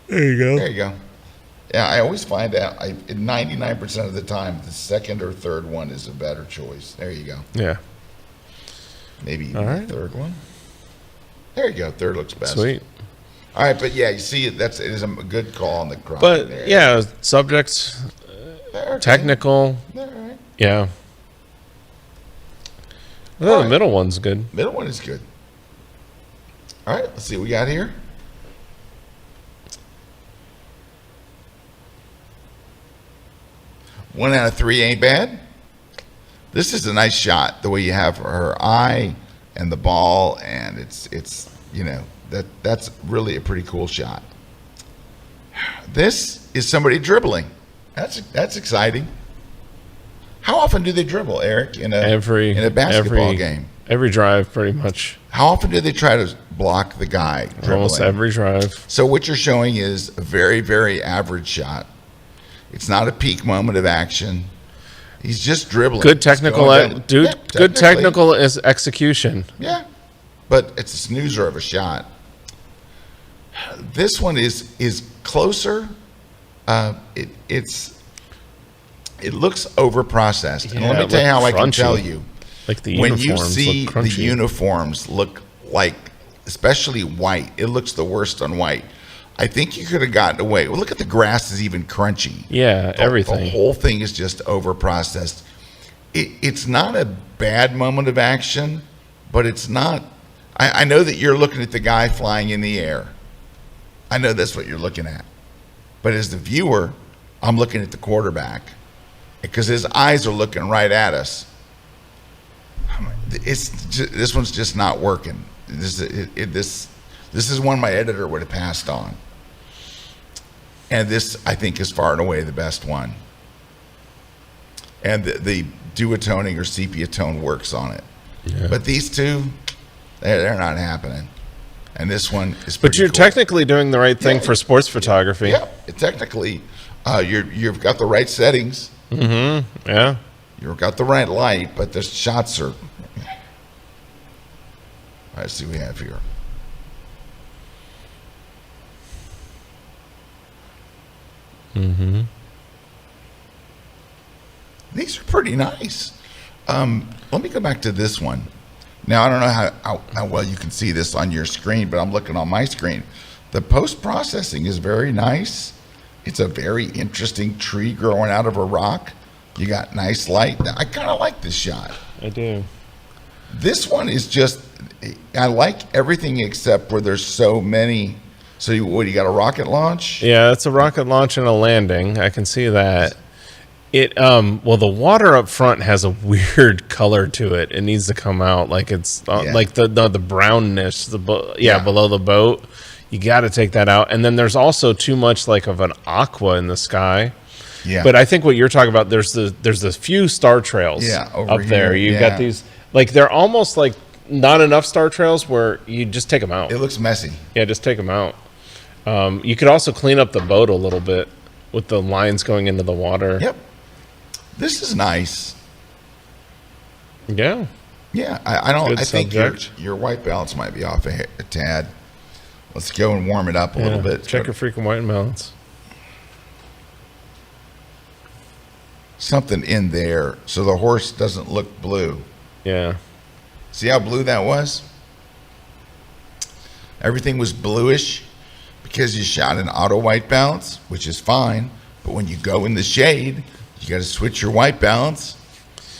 [SPEAKER 3] There you go.
[SPEAKER 1] There you go. Yeah, I always find out. 99% of the time, the second or third one is a better choice. There you go.
[SPEAKER 3] Yeah.
[SPEAKER 1] Maybe even
[SPEAKER 3] All right.
[SPEAKER 1] the third one. There you go. Third looks best.
[SPEAKER 3] Sweet.
[SPEAKER 1] All right, but yeah, you see, it is a good call on the crop.
[SPEAKER 3] But
[SPEAKER 1] there.
[SPEAKER 3] yeah, subject,
[SPEAKER 1] They're okay.
[SPEAKER 3] technical.
[SPEAKER 1] They're all right.
[SPEAKER 3] Yeah. I
[SPEAKER 1] All
[SPEAKER 3] thought
[SPEAKER 1] right.
[SPEAKER 3] the middle one's good.
[SPEAKER 1] Middle one is good. All right, let's see what we got here. One out of three ain't bad. This is a nice shot. The way you have her eye and the ball, and it's that's really a pretty cool shot. This is somebody dribbling. That's exciting. How often do they dribble, Eric, in a basketball game?
[SPEAKER 3] Every drive, pretty much.
[SPEAKER 1] How often do they try to block the guy dribbling?
[SPEAKER 3] Almost every drive.
[SPEAKER 1] So what you're showing is a very, very average shot. It's not a peak moment of action. He's just dribbling.
[SPEAKER 3] Good
[SPEAKER 1] He's
[SPEAKER 3] technical,
[SPEAKER 1] going down-
[SPEAKER 3] dude.
[SPEAKER 1] Yeah,
[SPEAKER 3] Good
[SPEAKER 1] technically,
[SPEAKER 3] technical is execution.
[SPEAKER 1] Yeah, but it's a snoozer of a shot. This one is closer. It looks over processed. And let
[SPEAKER 3] Yeah,
[SPEAKER 1] me tell you how I can
[SPEAKER 3] crunchy.
[SPEAKER 1] tell you.
[SPEAKER 3] Like the
[SPEAKER 1] When you
[SPEAKER 3] uniforms
[SPEAKER 1] see
[SPEAKER 3] look
[SPEAKER 1] the
[SPEAKER 3] crunchy.
[SPEAKER 1] uniforms look like, especially white, it looks the worst on white. I think you could have gotten away. Well, look at the grass is even crunchy.
[SPEAKER 3] Yeah, everything.
[SPEAKER 1] The whole thing is just over processed. It's not a bad moment of action, but it's not. I know that you're looking at the guy flying in the air. I know that's what you're looking at. But as the viewer, I'm looking at the quarterback because his eyes are looking right at us. This one's just not working. This is one my editor would have passed on. And this, I think, is far and away the best one. And the duotoning or sepia tone works on it. Yeah. But these two, they're not happening. And this one is pretty
[SPEAKER 3] But you're
[SPEAKER 1] cool.
[SPEAKER 3] technically doing the right thing for sports photography.
[SPEAKER 1] Yeah, technically, you've got the right settings.
[SPEAKER 3] Mm-hmm. Yeah.
[SPEAKER 1] You've got the right light, but the shots are. All right, let's see what we have here.
[SPEAKER 3] Mm-hmm.
[SPEAKER 1] These are pretty nice. Let me go back to this one. Now, I don't know how well you can see this on your screen, but I'm looking on my screen. The post-processing is very nice. It's a very interesting tree growing out of a rock. You got nice light. I kind of like this shot.
[SPEAKER 3] I do.
[SPEAKER 1] This one is just, I like everything except where there's so many. So you got a rocket launch?
[SPEAKER 3] Yeah, it's a rocket launch and a landing. I can see that. Well, the water up front has a weird color to it. It needs to come out like it's like the brownness, below the boat. You got to take that out. And then there's also too much like of an aqua in the sky.
[SPEAKER 1] Yeah.
[SPEAKER 3] But I think what you're talking about, there's a few star trails
[SPEAKER 1] over
[SPEAKER 3] up there.
[SPEAKER 1] here.
[SPEAKER 3] You've got these, like they're almost like not enough star trails where you just take them out.
[SPEAKER 1] It looks messy.
[SPEAKER 3] Yeah, just take them out. You could also clean up the boat a little bit with the lines going into the water.
[SPEAKER 1] Yep. This is nice.
[SPEAKER 3] Yeah.
[SPEAKER 1] Yeah, I think
[SPEAKER 3] subject.
[SPEAKER 1] your white balance might be off a tad. Let's go and warm it up a little bit.
[SPEAKER 3] Check your freaking white balance.
[SPEAKER 1] Something in there so the horse doesn't look blue.
[SPEAKER 3] Yeah.
[SPEAKER 1] See how blue that was? Everything was bluish because you shot an auto white balance, which is fine. But when you go in the shade, you got to switch your white balance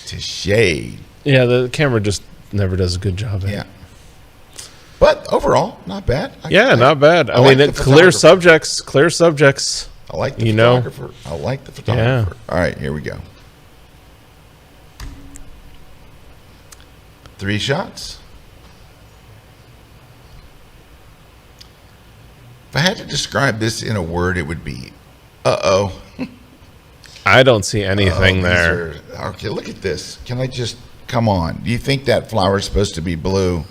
[SPEAKER 1] to shade.
[SPEAKER 3] Yeah, the camera just never does a good job at it.
[SPEAKER 1] Yeah. But overall, not bad.
[SPEAKER 3] Not bad. I
[SPEAKER 1] like
[SPEAKER 3] mean,
[SPEAKER 1] the
[SPEAKER 3] clear
[SPEAKER 1] photographer.
[SPEAKER 3] subjects.
[SPEAKER 1] I like the photographer. I like the photographer. All right, here we go. 3 shots. If I had to describe this in a word, it would be, uh-oh.
[SPEAKER 3] I don't see anything there.
[SPEAKER 1] Okay, look at this. Can I just, come on. Do you think that flower is supposed to be blue?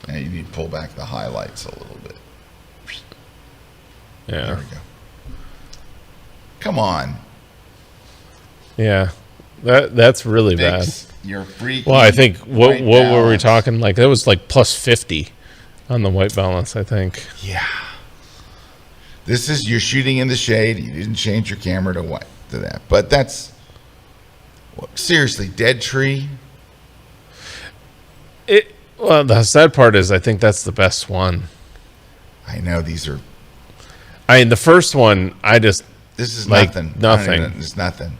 [SPEAKER 1] And you need to pull back the highlights a little bit.
[SPEAKER 3] Yeah.
[SPEAKER 1] There we go. Come on.
[SPEAKER 3] Yeah. That's really
[SPEAKER 1] Fix
[SPEAKER 3] bad.
[SPEAKER 1] your freaking
[SPEAKER 3] Well, I think what were we
[SPEAKER 1] balance.
[SPEAKER 3] talking? Like that was like plus 50 on the white balance, I think.
[SPEAKER 1] Yeah. This is, you're shooting in the shade. You didn't change your camera to what to that. But that's, seriously, dead tree.
[SPEAKER 3] Well, the sad part is I think that's the best one.
[SPEAKER 1] I know these are.
[SPEAKER 3] I mean, the first one,
[SPEAKER 1] This is
[SPEAKER 3] like,
[SPEAKER 1] nothing.
[SPEAKER 3] nothing.
[SPEAKER 1] It's nothing.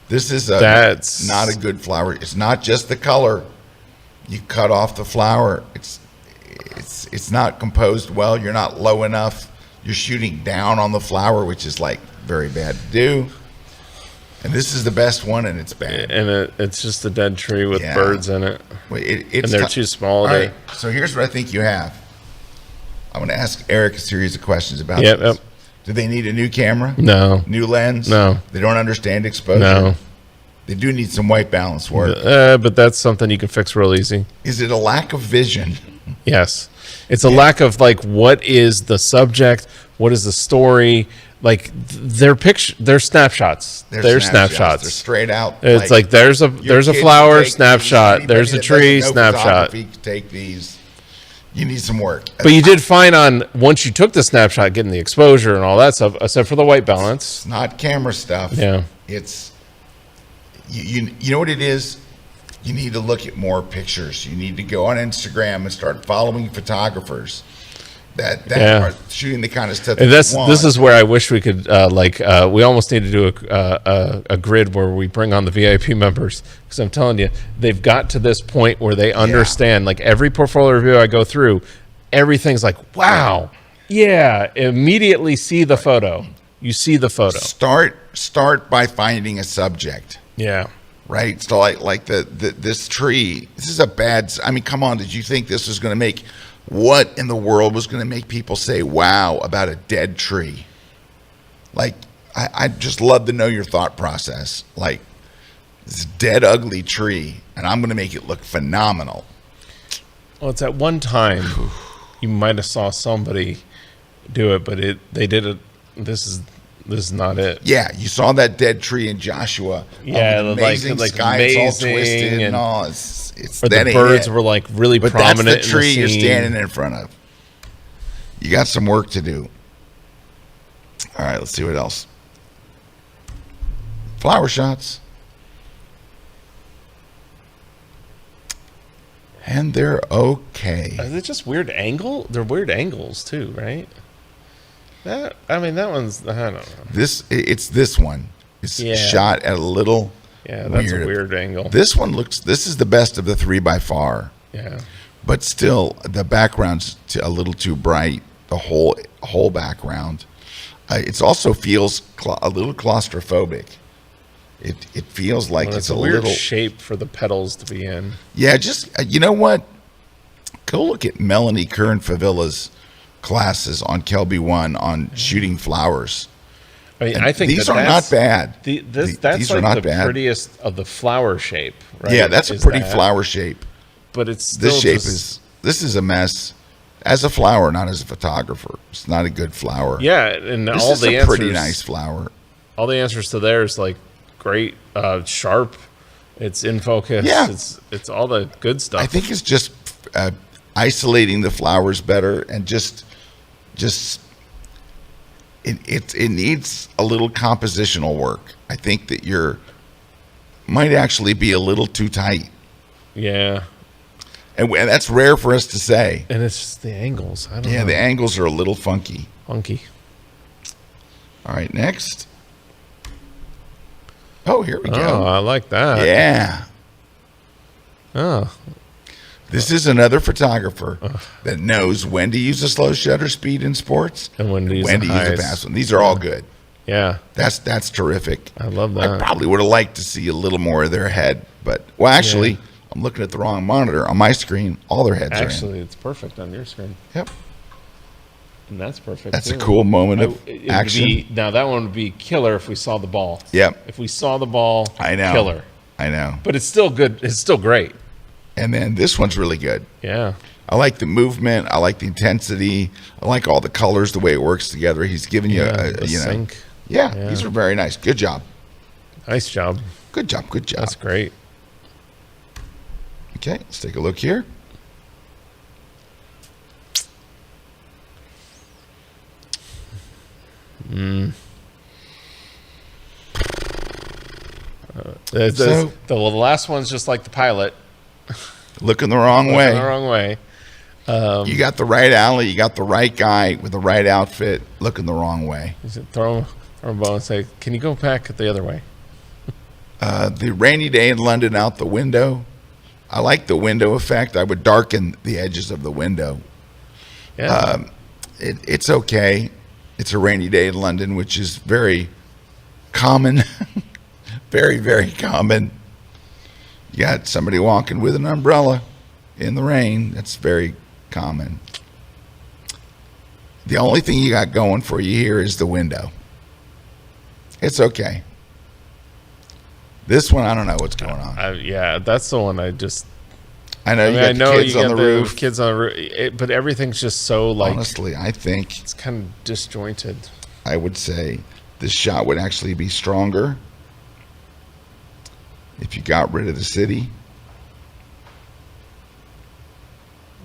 [SPEAKER 1] This is
[SPEAKER 3] That's
[SPEAKER 1] not a good flower. It's not just the color. You cut off the flower. It's not composed well. You're not low enough. You're shooting down on the flower, which is like very bad to do. And this is the best one, and it's bad.
[SPEAKER 3] And it's just a dead tree with birds in it.
[SPEAKER 1] Well,
[SPEAKER 3] And they're too small.
[SPEAKER 1] All right, so here's what I think you have. I'm going to ask Eric a series of questions about
[SPEAKER 3] Yep,
[SPEAKER 1] this.
[SPEAKER 3] yep.
[SPEAKER 1] Do they need a new camera?
[SPEAKER 3] No.
[SPEAKER 1] New lens?
[SPEAKER 3] No.
[SPEAKER 1] They don't understand exposure?
[SPEAKER 3] No.
[SPEAKER 1] They do need some white balance work.
[SPEAKER 3] But that's something you can fix real easy.
[SPEAKER 1] Is it a lack of vision?
[SPEAKER 3] Yes. It's a lack of, like, what is the subject? What is the story? Like, they're snapshots. They're snapshots.
[SPEAKER 1] They're straight out.
[SPEAKER 3] It's like there's a flower, snapshot. There's a tree, snapshot.
[SPEAKER 1] Take these. You need some work.
[SPEAKER 3] But you did fine on, once you took the snapshot, getting the exposure and all that stuff, except for the white balance.
[SPEAKER 1] It's not camera stuff.
[SPEAKER 3] Yeah.
[SPEAKER 1] It's, you know what it is? You need to look at more pictures. You need to go on Instagram and start following photographers that are shooting the kind of stuff that
[SPEAKER 3] And
[SPEAKER 1] you want.
[SPEAKER 3] this is where I wish we could we almost need to do a grid where we bring on the VIP members, because I'm telling you, they've got to this point where they understand. Like every portfolio review I go through, everything's like, wow, yeah. Immediately see the photo. You see the photo.
[SPEAKER 1] Start by finding a subject.
[SPEAKER 3] Yeah.
[SPEAKER 1] Right. So like this tree. This is a bad. I mean, come on. Did you think this was going to make? What in the world was going to make people say wow about a dead tree? Like, I'd just love to know your thought process. Like, this dead, ugly tree, and I'm going to make it look phenomenal.
[SPEAKER 3] Well, it's at one time you might have saw somebody do it, but they did it. This is not it.
[SPEAKER 1] Yeah, you saw that dead tree in Joshua.
[SPEAKER 3] Yeah,
[SPEAKER 1] amazing
[SPEAKER 3] like
[SPEAKER 1] sky.
[SPEAKER 3] amazing,
[SPEAKER 1] it's all twisted and all.
[SPEAKER 3] But the birds were like really
[SPEAKER 1] but
[SPEAKER 3] prominent.
[SPEAKER 1] That's the tree
[SPEAKER 3] in the
[SPEAKER 1] you're
[SPEAKER 3] scene.
[SPEAKER 1] standing in front of. You got some work to do. All right, let's see what else. Flower shots. And they're okay.
[SPEAKER 3] Is it just weird angle? They're weird angles too, right? That one's, I don't know.
[SPEAKER 1] It's this one. It's shot at a little.
[SPEAKER 3] Yeah, that's a weird angle.
[SPEAKER 1] This one this is the best of the 3 by far.
[SPEAKER 3] Yeah.
[SPEAKER 1] But still, the background's a little too bright. The whole background. It also feels a little claustrophobic. It feels like it's a
[SPEAKER 3] weird
[SPEAKER 1] little
[SPEAKER 3] shape for the petals to be in.
[SPEAKER 1] Yeah, just you know what? Go look at Melanie Kern-Favilla's classes on Kelby 1 on shooting flowers.
[SPEAKER 3] I mean, I think
[SPEAKER 1] these are not bad.
[SPEAKER 3] That's
[SPEAKER 1] these
[SPEAKER 3] like
[SPEAKER 1] are not
[SPEAKER 3] the
[SPEAKER 1] bad.
[SPEAKER 3] prettiest of the flower shape, right?
[SPEAKER 1] Yeah, that's a pretty flower shape.
[SPEAKER 3] But it's still
[SPEAKER 1] This shape this is a mess. As a flower, not as a photographer. It's not a good flower.
[SPEAKER 3] Yeah, and
[SPEAKER 1] this
[SPEAKER 3] all
[SPEAKER 1] is
[SPEAKER 3] the
[SPEAKER 1] a
[SPEAKER 3] answers,
[SPEAKER 1] pretty nice flower.
[SPEAKER 3] All the answers to theirs, like great, sharp. It's in focus.
[SPEAKER 1] Yeah.
[SPEAKER 3] It's all the good stuff.
[SPEAKER 1] I think it's just isolating the flowers better, and just it needs a little compositional work. I think that might actually be a little too tight.
[SPEAKER 3] Yeah.
[SPEAKER 1] And that's rare for us to say.
[SPEAKER 3] And it's just the angles. I don't know.
[SPEAKER 1] Yeah, the angles are a little funky.
[SPEAKER 3] Funky.
[SPEAKER 1] All right, next. Oh, here we go.
[SPEAKER 3] Oh, I like that.
[SPEAKER 1] Yeah.
[SPEAKER 3] Oh.
[SPEAKER 1] This is another photographer that knows when to use a slow shutter speed in sports
[SPEAKER 3] And when to use
[SPEAKER 1] a
[SPEAKER 3] highs.
[SPEAKER 1] fast one. These are all good.
[SPEAKER 3] Yeah.
[SPEAKER 1] That's terrific.
[SPEAKER 3] I love that.
[SPEAKER 1] I probably would have liked to see a little more of their head, but actually, I'm looking at the wrong monitor on my screen. All their heads
[SPEAKER 3] Actually,
[SPEAKER 1] are
[SPEAKER 3] it's perfect on your screen.
[SPEAKER 1] in. Yep.
[SPEAKER 3] And that's perfect.
[SPEAKER 1] That's
[SPEAKER 3] too.
[SPEAKER 1] a cool moment of
[SPEAKER 3] It would
[SPEAKER 1] action.
[SPEAKER 3] now that one would be killer if we saw the ball.
[SPEAKER 1] Yep.
[SPEAKER 3] If we saw the ball,
[SPEAKER 1] I know.
[SPEAKER 3] killer.
[SPEAKER 1] I know.
[SPEAKER 3] But it's still good. It's still great.
[SPEAKER 1] And then this one's really good.
[SPEAKER 3] Yeah.
[SPEAKER 1] I like the movement. I like the intensity. I like all the colors, the way it works together. He's giving you a,
[SPEAKER 3] the
[SPEAKER 1] you know.
[SPEAKER 3] sync.
[SPEAKER 1] Yeah, these are very nice. Good job.
[SPEAKER 3] Nice job.
[SPEAKER 1] Good job. Good job.
[SPEAKER 3] That's great.
[SPEAKER 1] Okay, let's take a look here. So-
[SPEAKER 3] The last one's just like the pilot.
[SPEAKER 1] Looking the wrong
[SPEAKER 3] Looking
[SPEAKER 1] way.
[SPEAKER 3] the wrong way.
[SPEAKER 1] You got the right alley. You got the right guy with the right outfit. Looking the wrong way.
[SPEAKER 3] You should throw him a ball and say, "Can you go back the other way?"
[SPEAKER 1] The rainy day in London out the window. I like the window effect. I would darken the edges of the window.
[SPEAKER 3] Yeah.
[SPEAKER 1] It's okay. It's a rainy day in London, which is very common. Very, very common. You got somebody walking with an umbrella in the rain. That's very common. The only thing you got going for you here is the window. It's okay. This one, I don't know what's going on.
[SPEAKER 3] Yeah, that's the one. I
[SPEAKER 1] know you got the kids on the roof.
[SPEAKER 3] Kids on the roof, but everything's just so like.
[SPEAKER 1] Honestly, I think
[SPEAKER 3] it's kind of disjointed.
[SPEAKER 1] I would say this shot would actually be stronger if you got rid of the city.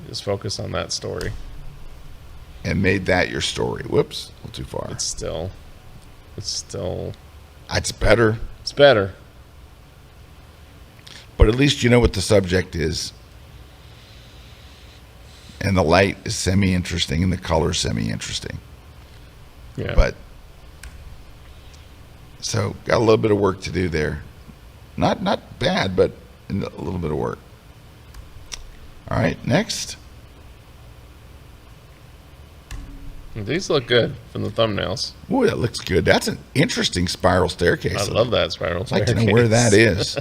[SPEAKER 3] Just focus on that story.
[SPEAKER 1] And made that your story. Whoops, a little too far.
[SPEAKER 3] It's still.
[SPEAKER 1] It's better.
[SPEAKER 3] It's better.
[SPEAKER 1] But at least you know what the subject is. And the light is semi-interesting and the color is semi-interesting.
[SPEAKER 3] Yeah.
[SPEAKER 1] But so got a little bit of work to do there. Not bad, but a little bit of work. All right, next.
[SPEAKER 3] These look good from the thumbnails.
[SPEAKER 1] Boy, that looks good. That's an interesting spiral staircase.
[SPEAKER 3] I love that spiral
[SPEAKER 1] I'd like
[SPEAKER 3] staircase.
[SPEAKER 1] to know where that is.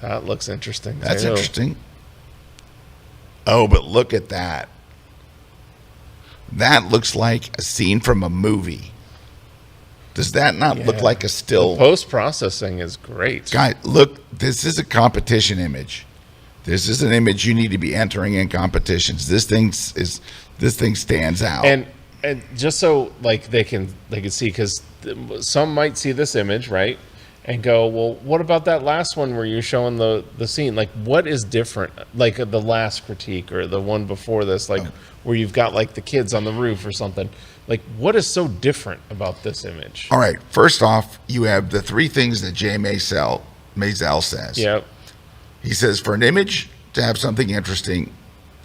[SPEAKER 3] That looks interesting.
[SPEAKER 1] That's
[SPEAKER 3] too.
[SPEAKER 1] interesting. Oh, but look at that. That looks like a scene from a movie. Does that not look like a still?
[SPEAKER 3] Post-processing is great.
[SPEAKER 1] Guy, look, this is a competition image. This is an image you need to be entering in competitions. This thing stands out.
[SPEAKER 3] And just so like they can see, because some might see this image, right, and go, well, what about that last one where you're showing the scene? Like, what is different? Like the last critique or the one before this, like where you've got like the kids on the roof or something. Like, what is so different about this image?
[SPEAKER 1] All right, first off, you have the three things that Jay Maisel says.
[SPEAKER 3] Yep.
[SPEAKER 1] He says for an image to have something interesting,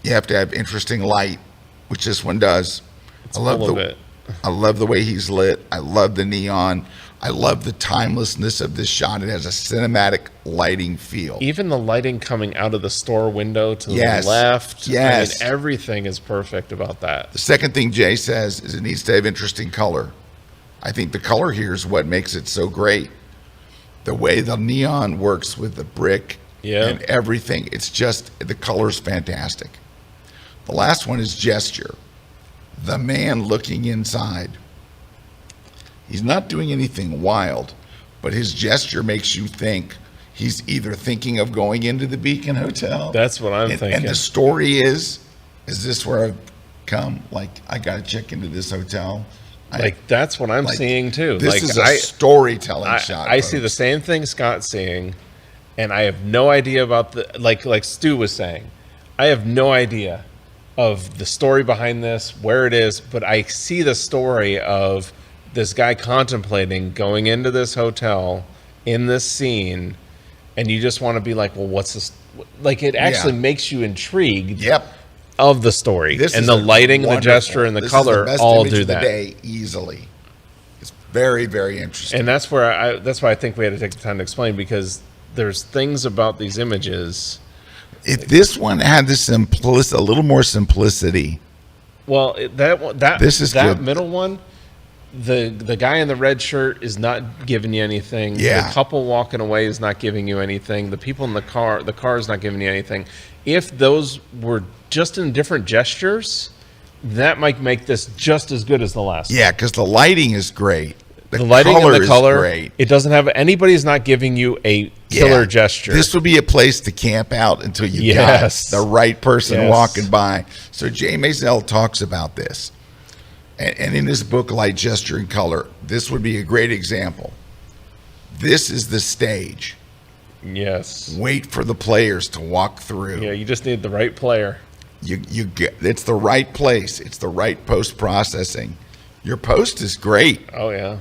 [SPEAKER 1] you have to have interesting light, which this one does.
[SPEAKER 3] It's full of it.
[SPEAKER 1] I love the way he's lit. I love the neon. I love the timelessness of this shot. It has a cinematic lighting feel.
[SPEAKER 3] Even the lighting coming out of the store window to
[SPEAKER 1] Yes.
[SPEAKER 3] the left.
[SPEAKER 1] Yes.
[SPEAKER 3] I mean, everything is perfect about that.
[SPEAKER 1] The second thing Jay says is it needs to have interesting color. I think the color here is what makes it so great. The way the neon works with the brick and everything. It's just, the color's fantastic. The last one is gesture. The man looking inside. He's not doing anything wild, but his gesture makes you think he's either thinking of going into the Beacon Hotel.
[SPEAKER 3] That's what I'm thinking.
[SPEAKER 1] And the story is this where I've come? Like, I got to check into this hotel.
[SPEAKER 3] Like, that's what I'm seeing too.
[SPEAKER 1] This
[SPEAKER 3] like,
[SPEAKER 1] is a storytelling shot.
[SPEAKER 3] I see the same thing Scott's seeing, and I have no idea about the, like Stu was saying, I have no idea of the story behind this, where it is, but I see the story of this guy contemplating going into this hotel in this scene, and you just want to be like, well, what's this? Like, it actually makes you intrigued of the story. And the lighting, the gesture, and the color all do that.
[SPEAKER 1] Day, easily. It's very, very interesting.
[SPEAKER 3] And that's where that's why I think we had to take the time to explain, because there's things about these images.
[SPEAKER 1] If this one had a little more simplicity.
[SPEAKER 3] Well,
[SPEAKER 1] This is
[SPEAKER 3] that
[SPEAKER 1] good.
[SPEAKER 3] middle one, the guy in the red shirt is not giving you anything.
[SPEAKER 1] Yeah.
[SPEAKER 3] The couple walking away is not giving you anything. The people in the car is not giving you anything. If those were just in different gestures, that might make this just as good as the last one.
[SPEAKER 1] Yeah, because the lighting is great.
[SPEAKER 3] The lighting and the
[SPEAKER 1] is
[SPEAKER 3] color,
[SPEAKER 1] great.
[SPEAKER 3] it doesn't have, anybody's not giving you a killer gesture.
[SPEAKER 1] This would be a place to camp out until you
[SPEAKER 3] Yes.
[SPEAKER 1] got the right person
[SPEAKER 3] Yes.
[SPEAKER 1] walking by. So Jay Maisel talks about this. And in his book, Light, Gesture, and Color, this would be a great example. This is the stage.
[SPEAKER 3] Yes.
[SPEAKER 1] Wait for the players to walk through.
[SPEAKER 3] Yeah, you just need the right player.
[SPEAKER 1] You get, it's the right place. It's the right post-processing. Your post is great.
[SPEAKER 3] Oh, yeah.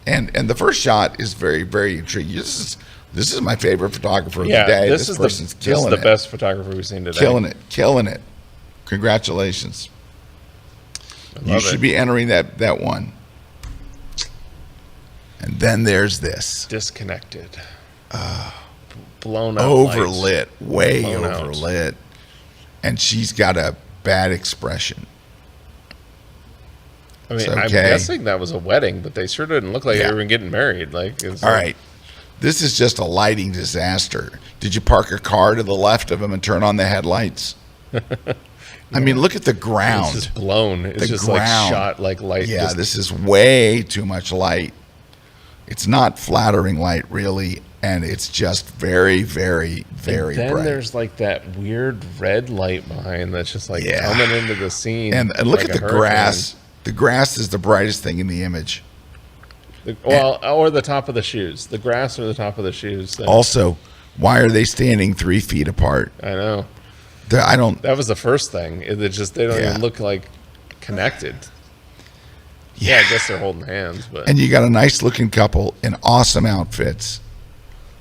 [SPEAKER 1] And the first shot is very, very intriguing. This is my favorite photographer of
[SPEAKER 3] Yeah,
[SPEAKER 1] the day.
[SPEAKER 3] this is
[SPEAKER 1] person's
[SPEAKER 3] the best photographer we've seen today.
[SPEAKER 1] Killing it. Congratulations. You
[SPEAKER 3] love
[SPEAKER 1] should
[SPEAKER 3] it.
[SPEAKER 1] be entering that one. And then there's this.
[SPEAKER 3] Disconnected. Blown out lights.
[SPEAKER 1] Overlit. Way
[SPEAKER 3] Blown out.
[SPEAKER 1] overlit. And she's got a bad expression.
[SPEAKER 3] I mean,
[SPEAKER 1] It's
[SPEAKER 3] I'm
[SPEAKER 1] okay.
[SPEAKER 3] guessing that was a wedding, but they sure didn't look like
[SPEAKER 1] Yeah.
[SPEAKER 3] they were getting married. Like, it's
[SPEAKER 1] All right. This is just a lighting disaster. Did you park a car to the left of him and turn on the headlights? I mean, look at the ground.
[SPEAKER 3] It's just blown. It's
[SPEAKER 1] The
[SPEAKER 3] just like
[SPEAKER 1] ground.
[SPEAKER 3] shot like light.
[SPEAKER 1] Yeah,
[SPEAKER 3] just-
[SPEAKER 1] this is way too much light. It's not flattering light, really, and it's just very, very, very
[SPEAKER 3] then
[SPEAKER 1] bright.
[SPEAKER 3] there's like that weird red light behind that's just like
[SPEAKER 1] Yeah.
[SPEAKER 3] coming into the scene.
[SPEAKER 1] And look
[SPEAKER 3] like
[SPEAKER 1] at
[SPEAKER 3] a
[SPEAKER 1] the
[SPEAKER 3] hurricane.
[SPEAKER 1] grass. The grass is the brightest thing in the image.
[SPEAKER 3] Well, or the top of the shoes. The grass or the top of the shoes.
[SPEAKER 1] Also, why are they standing 3 feet apart?
[SPEAKER 3] I know.
[SPEAKER 1] I don't.
[SPEAKER 3] That was the first thing. They don't
[SPEAKER 1] Yeah.
[SPEAKER 3] even look like connected. Yeah, I guess they're holding hands, but
[SPEAKER 1] And you got a nice looking couple in awesome outfits,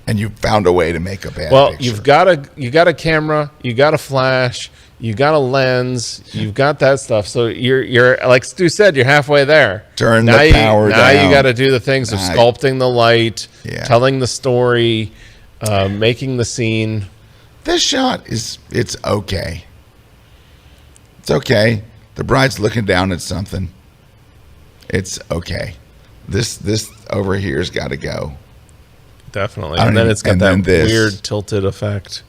[SPEAKER 1] and you found a way to make a bad picture.
[SPEAKER 3] you got a camera, you got a flash, you got a lens, you've got that stuff. So you're like Stu said, you're halfway there.
[SPEAKER 1] Turn
[SPEAKER 3] now
[SPEAKER 1] the power
[SPEAKER 3] Now
[SPEAKER 1] down.
[SPEAKER 3] you got to do the things of sculpting the light, telling the story, making the scene.
[SPEAKER 1] This shot it's okay. It's okay. The bride's looking down at something. It's okay. This over here's got to go.
[SPEAKER 3] Definitely.
[SPEAKER 1] I don't
[SPEAKER 3] And then
[SPEAKER 1] even-
[SPEAKER 3] it's got
[SPEAKER 1] and
[SPEAKER 3] that
[SPEAKER 1] then this.
[SPEAKER 3] weird tilted effect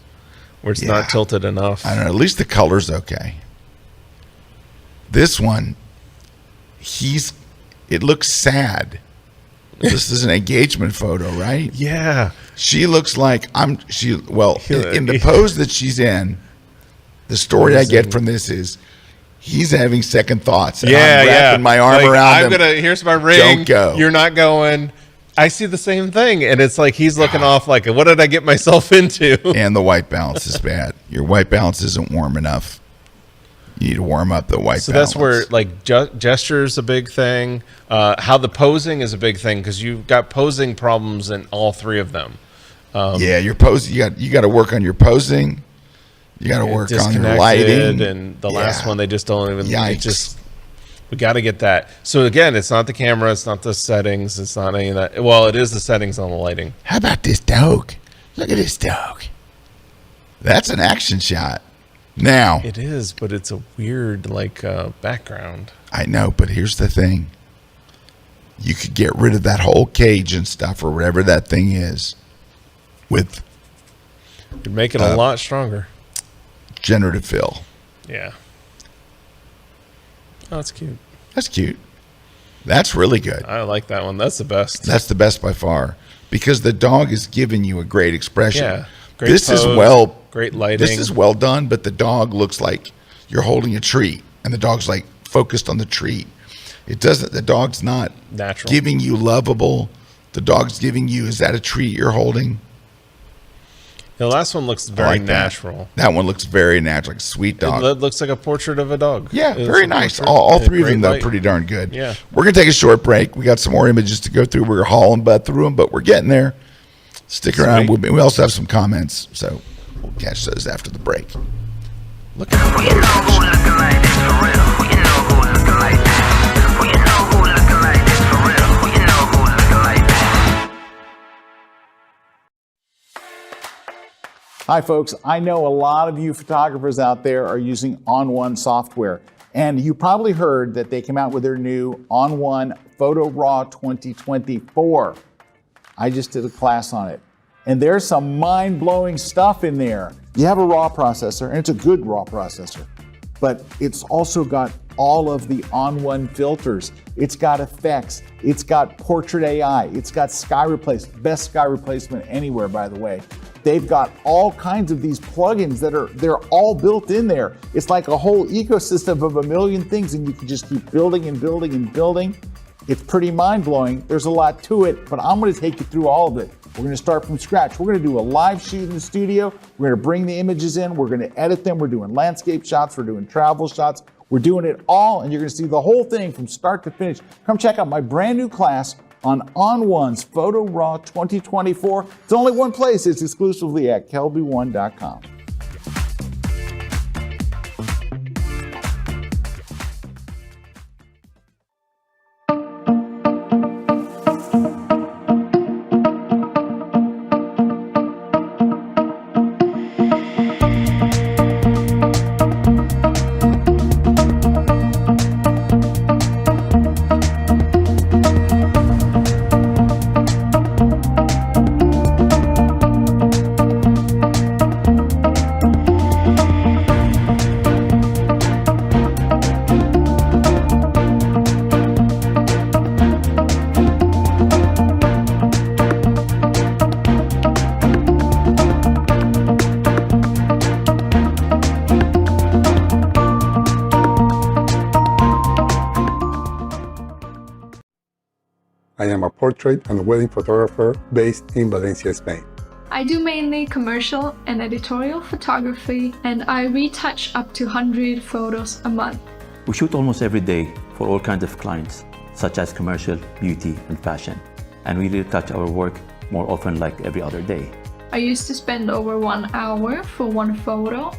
[SPEAKER 3] where it's not tilted enough.
[SPEAKER 1] I don't know. At least the color's okay. This one, it looks sad. This is an engagement photo, right?
[SPEAKER 3] Yeah.
[SPEAKER 1] She looks like in the pose that she's in, the story I get from this is he's having second thoughts. And I'm wrapping my arm
[SPEAKER 3] Like,
[SPEAKER 1] around him.
[SPEAKER 3] Here's my ring.
[SPEAKER 1] Don't go.
[SPEAKER 3] You're not going. I see the same thing. And it's like he's looking off like, what did I get myself into?
[SPEAKER 1] And the white balance is bad. Your white balance isn't warm enough. You need to warm up the white balance.
[SPEAKER 3] So that's where like gesture is a big thing. How the posing is a big thing because you've got posing problems in all three of them.
[SPEAKER 1] Your pose. You got to work on your posing. You got to work on your lighting.
[SPEAKER 3] And the last one, they just don't even.
[SPEAKER 1] Yikes.
[SPEAKER 3] We got to get that. So again, it's not the camera, it's not the settings, it's not any of that. Well, it is the settings on the lighting.
[SPEAKER 1] How about this dog? Look at this dog. That's an action shot. Now
[SPEAKER 3] It is, but it's a weird like background.
[SPEAKER 1] I know, but here's the thing. You could get rid of that whole cage and stuff or whatever that thing is with
[SPEAKER 3] You'd make it a lot stronger.
[SPEAKER 1] generative fill.
[SPEAKER 3] Yeah. Oh, that's cute.
[SPEAKER 1] That's cute. That's really good.
[SPEAKER 3] I like that one. That's the best.
[SPEAKER 1] That's the best by far because the dog is giving you a great expression.
[SPEAKER 3] Yeah. Great
[SPEAKER 1] This is
[SPEAKER 3] pose, great lighting.
[SPEAKER 1] This is well done, but the dog looks like you're holding a treat and the dog's like focused on the treat. It doesn't, the dog's not
[SPEAKER 3] natural.
[SPEAKER 1] giving you lovable. The dog's giving you, is that a treat you're holding?
[SPEAKER 3] The last one looks
[SPEAKER 1] I
[SPEAKER 3] very
[SPEAKER 1] like that.
[SPEAKER 3] natural.
[SPEAKER 1] That one looks very natural, like a sweet dog.
[SPEAKER 3] It looks like a portrait of a dog.
[SPEAKER 1] Yeah,
[SPEAKER 3] It's
[SPEAKER 1] very
[SPEAKER 3] a
[SPEAKER 1] nice.
[SPEAKER 3] portrait.
[SPEAKER 1] All
[SPEAKER 3] Yeah,
[SPEAKER 1] three of them,
[SPEAKER 3] great
[SPEAKER 1] though,
[SPEAKER 3] light.
[SPEAKER 1] pretty darn good.
[SPEAKER 3] Yeah.
[SPEAKER 1] We're going to take a short break. We got some more images to go through. We're hauling butt through them, but we're getting there. Stick around.
[SPEAKER 3] Sweet.
[SPEAKER 1] We also have some comments, so we'll catch those after the break. Look at
[SPEAKER 2] Hi folks, I know a lot of you photographers out there are using On1 software, and you probably heard that they came out with their new On1 Photo Raw 2024. I just did a class on it, and there's some mind-blowing stuff in there. You have a RAW processor, and it's a good RAW processor, but it's also got all of the On1 filters. It's got effects, it's got portrait AI, it's got sky replacement, best sky replacement anywhere, by the way. They've got all kinds of these plugins they're all built in there. It's like a whole ecosystem of a million things, and you can just keep building and building and building. It's pretty mind-blowing. There's a lot to it, but I'm gonna take you through all of it. We're gonna start from scratch. We're gonna do a live shoot in the studio. We're gonna bring the images in. We're gonna edit them. We're doing landscape shots. We're doing travel shots. We're doing it all, and you're gonna see the whole thing from start to finish. Come check out my brand new class on On1's Photo Raw 2024. It's only one place. It's exclusively at Kelby1.com.
[SPEAKER 9] I am a portrait and wedding photographer based in Valencia, Spain.
[SPEAKER 10] I do mainly commercial and editorial photography, and I retouch up to 100 photos a month.
[SPEAKER 11] We shoot almost every day for all kinds of clients, such as commercial, beauty, and fashion. And we retouch our work more often, like every other day.
[SPEAKER 10] I used to spend over 1 hour for one photo.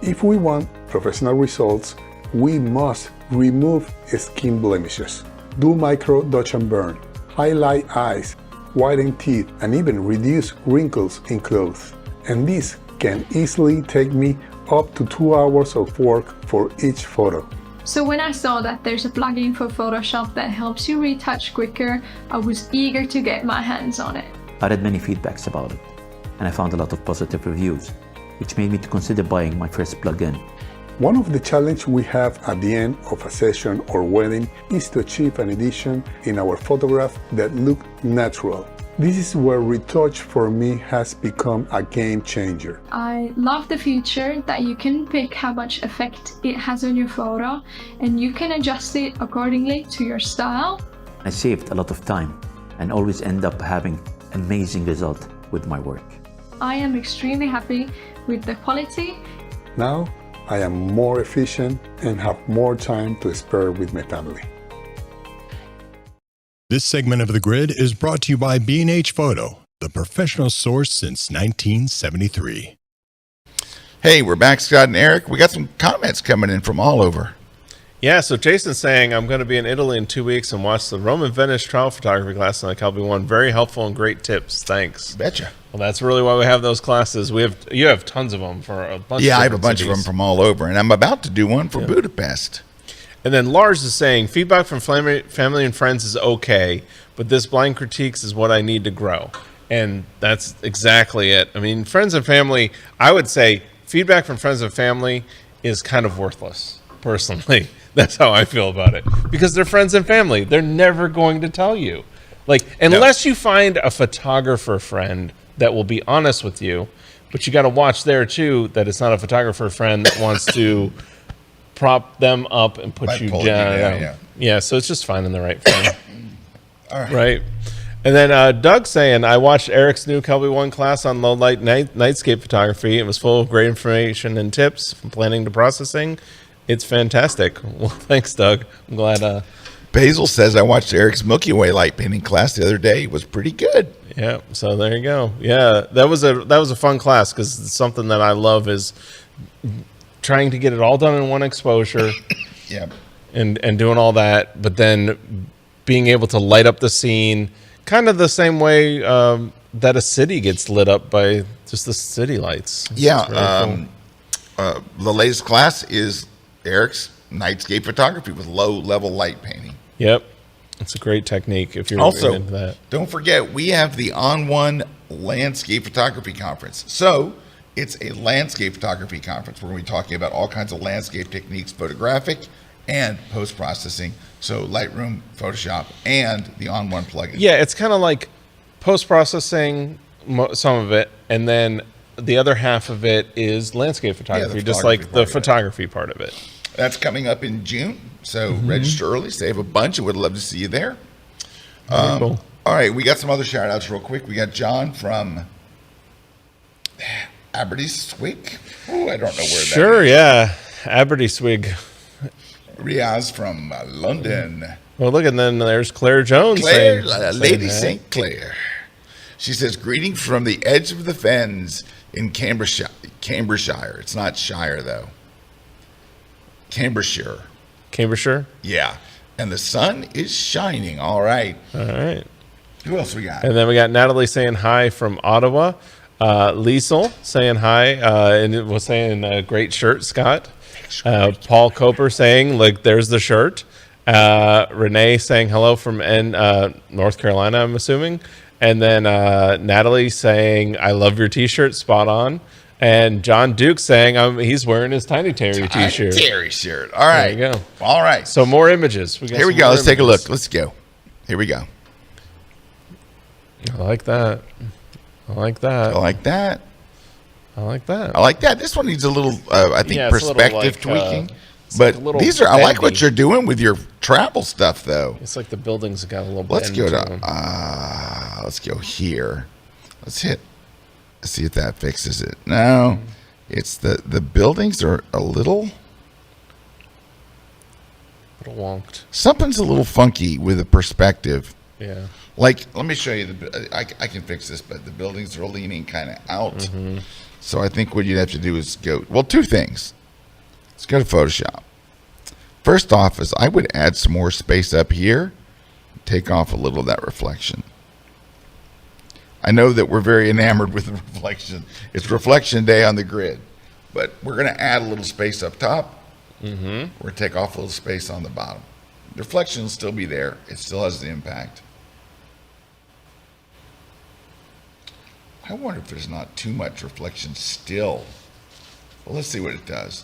[SPEAKER 9] If we want professional results, we must remove skin blemishes, do micro dodge and burn, highlight eyes, whiten teeth, and even reduce wrinkles in clothes. And this can easily take me up to 2 hours of work for each photo.
[SPEAKER 10] So when I saw that there's a plugin for Photoshop that helps you retouch quicker, I was eager to get my hands on it.
[SPEAKER 11] I read many feedbacks about it, and I found a lot of positive reviews, which made me to consider buying my first plugin.
[SPEAKER 9] One of the challenges we have at the end of a session or wedding is to achieve an edition in our photograph that look natural. This is where retouch for me has become a game changer.
[SPEAKER 10] I love the feature that you can pick how much effect it has on your photo, and you can adjust it accordingly to your style.
[SPEAKER 11] I saved a lot of time and always end up having amazing result with my work.
[SPEAKER 10] I am extremely happy with the quality.
[SPEAKER 9] Now I am more efficient and have more time to spare with my family.
[SPEAKER 6] This segment of The Grid is brought to you by B&H Photo, the professional source since 1973.
[SPEAKER 1] Hey, we're back, Scott and Eric. We got some comments coming in from all over.
[SPEAKER 3] Yeah, so Jason's saying, I'm going to be in Italy in 2 weeks and watch the Rome and Venice travel photography class on the Kelby One. Very helpful and great tips. Thanks.
[SPEAKER 1] Betcha.
[SPEAKER 3] Well, that's really why we have those classes. You have tons of them for a bunch.
[SPEAKER 1] Yeah,
[SPEAKER 3] of
[SPEAKER 1] I have a bunch
[SPEAKER 3] cities.
[SPEAKER 1] of them from all over, and I'm about to do one for Budapest.
[SPEAKER 3] And then Lars is saying, feedback from family and friends is okay, but this blind critiques is what I need to grow. And that's exactly it. I mean, friends and family, I would say feedback from friends and family is kind of worthless, personally. That's how I feel about it. Because they're friends and family. They're never going to tell you. Like, unless you find a photographer friend that will be honest with you, but you got to watch there, too, that it's not a photographer friend that wants to prop them up and put you down. Yeah, so it's just finding the right friend.
[SPEAKER 1] All right.
[SPEAKER 3] Right. And then Doug saying, I watched Eric's new Kelby One class on low light nightscape photography. It was full of great information and tips from planning to processing. It's fantastic. Well, thanks, Doug. I'm glad.
[SPEAKER 1] Basil says, I watched Eric's Milky Way light painting class the other day. It was pretty good.
[SPEAKER 3] Yeah, so there you go. Yeah, that was a fun class because something that I love is trying to get it all done in one exposure.
[SPEAKER 1] Yeah.
[SPEAKER 3] And doing all that, but then being able to light up the scene kind of the same way that a city gets lit up by just the city lights.
[SPEAKER 1] Yeah.
[SPEAKER 3] Really cool.
[SPEAKER 1] The latest class is Erik's nightscape photography with low-level light painting.
[SPEAKER 3] Yep. It's a great technique if you're
[SPEAKER 1] Also,
[SPEAKER 3] into that.
[SPEAKER 1] don't forget, we have the On One Landscape Photography Conference. So it's a landscape photography conference. We're going to be talking about all kinds of landscape techniques, photographic and post-processing. So Lightroom, Photoshop, and the On One plugin.
[SPEAKER 3] Yeah, it's kind of like post-processing, some of it, and then the other half of it is landscape photography, just like the photography part of it.
[SPEAKER 1] That's coming up in June, so register early. Save a bunch. I would love to see you there.
[SPEAKER 3] Cool.
[SPEAKER 1] All right, we got some other shout-outs real quick. We got John from Aberystwyth. Oh, I don't know where that is.
[SPEAKER 3] Sure, yeah. Aberystwyth.
[SPEAKER 1] Riaz from London.
[SPEAKER 3] Well, look, and then there's Claire Jones.
[SPEAKER 1] Claire,
[SPEAKER 3] saying
[SPEAKER 1] Lady
[SPEAKER 3] that.
[SPEAKER 1] St. Clair. She says, greetings from the edge of the fens in Cambridgeshire. It's not Shire, though. Cambridgeshire.
[SPEAKER 3] Cambridgeshire?
[SPEAKER 1] Yeah. And the sun is shining. All right.
[SPEAKER 3] All right.
[SPEAKER 1] Who else we got?
[SPEAKER 3] And then we got Natalie saying hi from Ottawa. Liesel saying hi, and it was saying great shirt, Scott. Paul Coper saying, like, there's the shirt. Renee saying hello from North Carolina, I'm assuming. And then Natalie saying, I love your t-shirt, spot on. And John Duke saying he's wearing his Tiny Terry t-shirt.
[SPEAKER 1] Terry shirt. All right.
[SPEAKER 3] There you go.
[SPEAKER 1] All right.
[SPEAKER 3] So more images.
[SPEAKER 1] Here we go. Let's take a look. Let's go. Here we go.
[SPEAKER 3] I like that. I like that.
[SPEAKER 1] I like that.
[SPEAKER 3] I like that.
[SPEAKER 1] I like that. This one needs a little, I think,
[SPEAKER 3] Yeah, it's a little
[SPEAKER 1] perspective
[SPEAKER 3] like,
[SPEAKER 1] tweaking.
[SPEAKER 3] like
[SPEAKER 1] But
[SPEAKER 3] a little
[SPEAKER 1] these are, I like what
[SPEAKER 3] bendy.
[SPEAKER 1] you're doing with your travel stuff, though.
[SPEAKER 3] It's like the buildings got a little
[SPEAKER 1] Let's
[SPEAKER 3] bend
[SPEAKER 1] go
[SPEAKER 3] to
[SPEAKER 1] to,
[SPEAKER 3] them.
[SPEAKER 1] let's go here. Let's see if that fixes it. No, it's the buildings are a little
[SPEAKER 3] wonked.
[SPEAKER 1] Something's a little funky with the perspective.
[SPEAKER 3] Yeah.
[SPEAKER 1] Like, let me show you I can fix this, but the buildings are leaning kind of out.
[SPEAKER 3] Mm-hmm.
[SPEAKER 1] So I think what you'd have to do is go, well, two things. Let's go to Photoshop. First off is I would add some more space up here, take off a little of that reflection. I know that we're very enamored with the reflection. It's reflection day on the grid, but we're going to add a little space up top.
[SPEAKER 3] Mm-hmm.
[SPEAKER 1] We're going to take off a little space on the bottom. The reflection will still be there. It still has the impact. I wonder if there's not too much reflection still. Well, let's see what it does.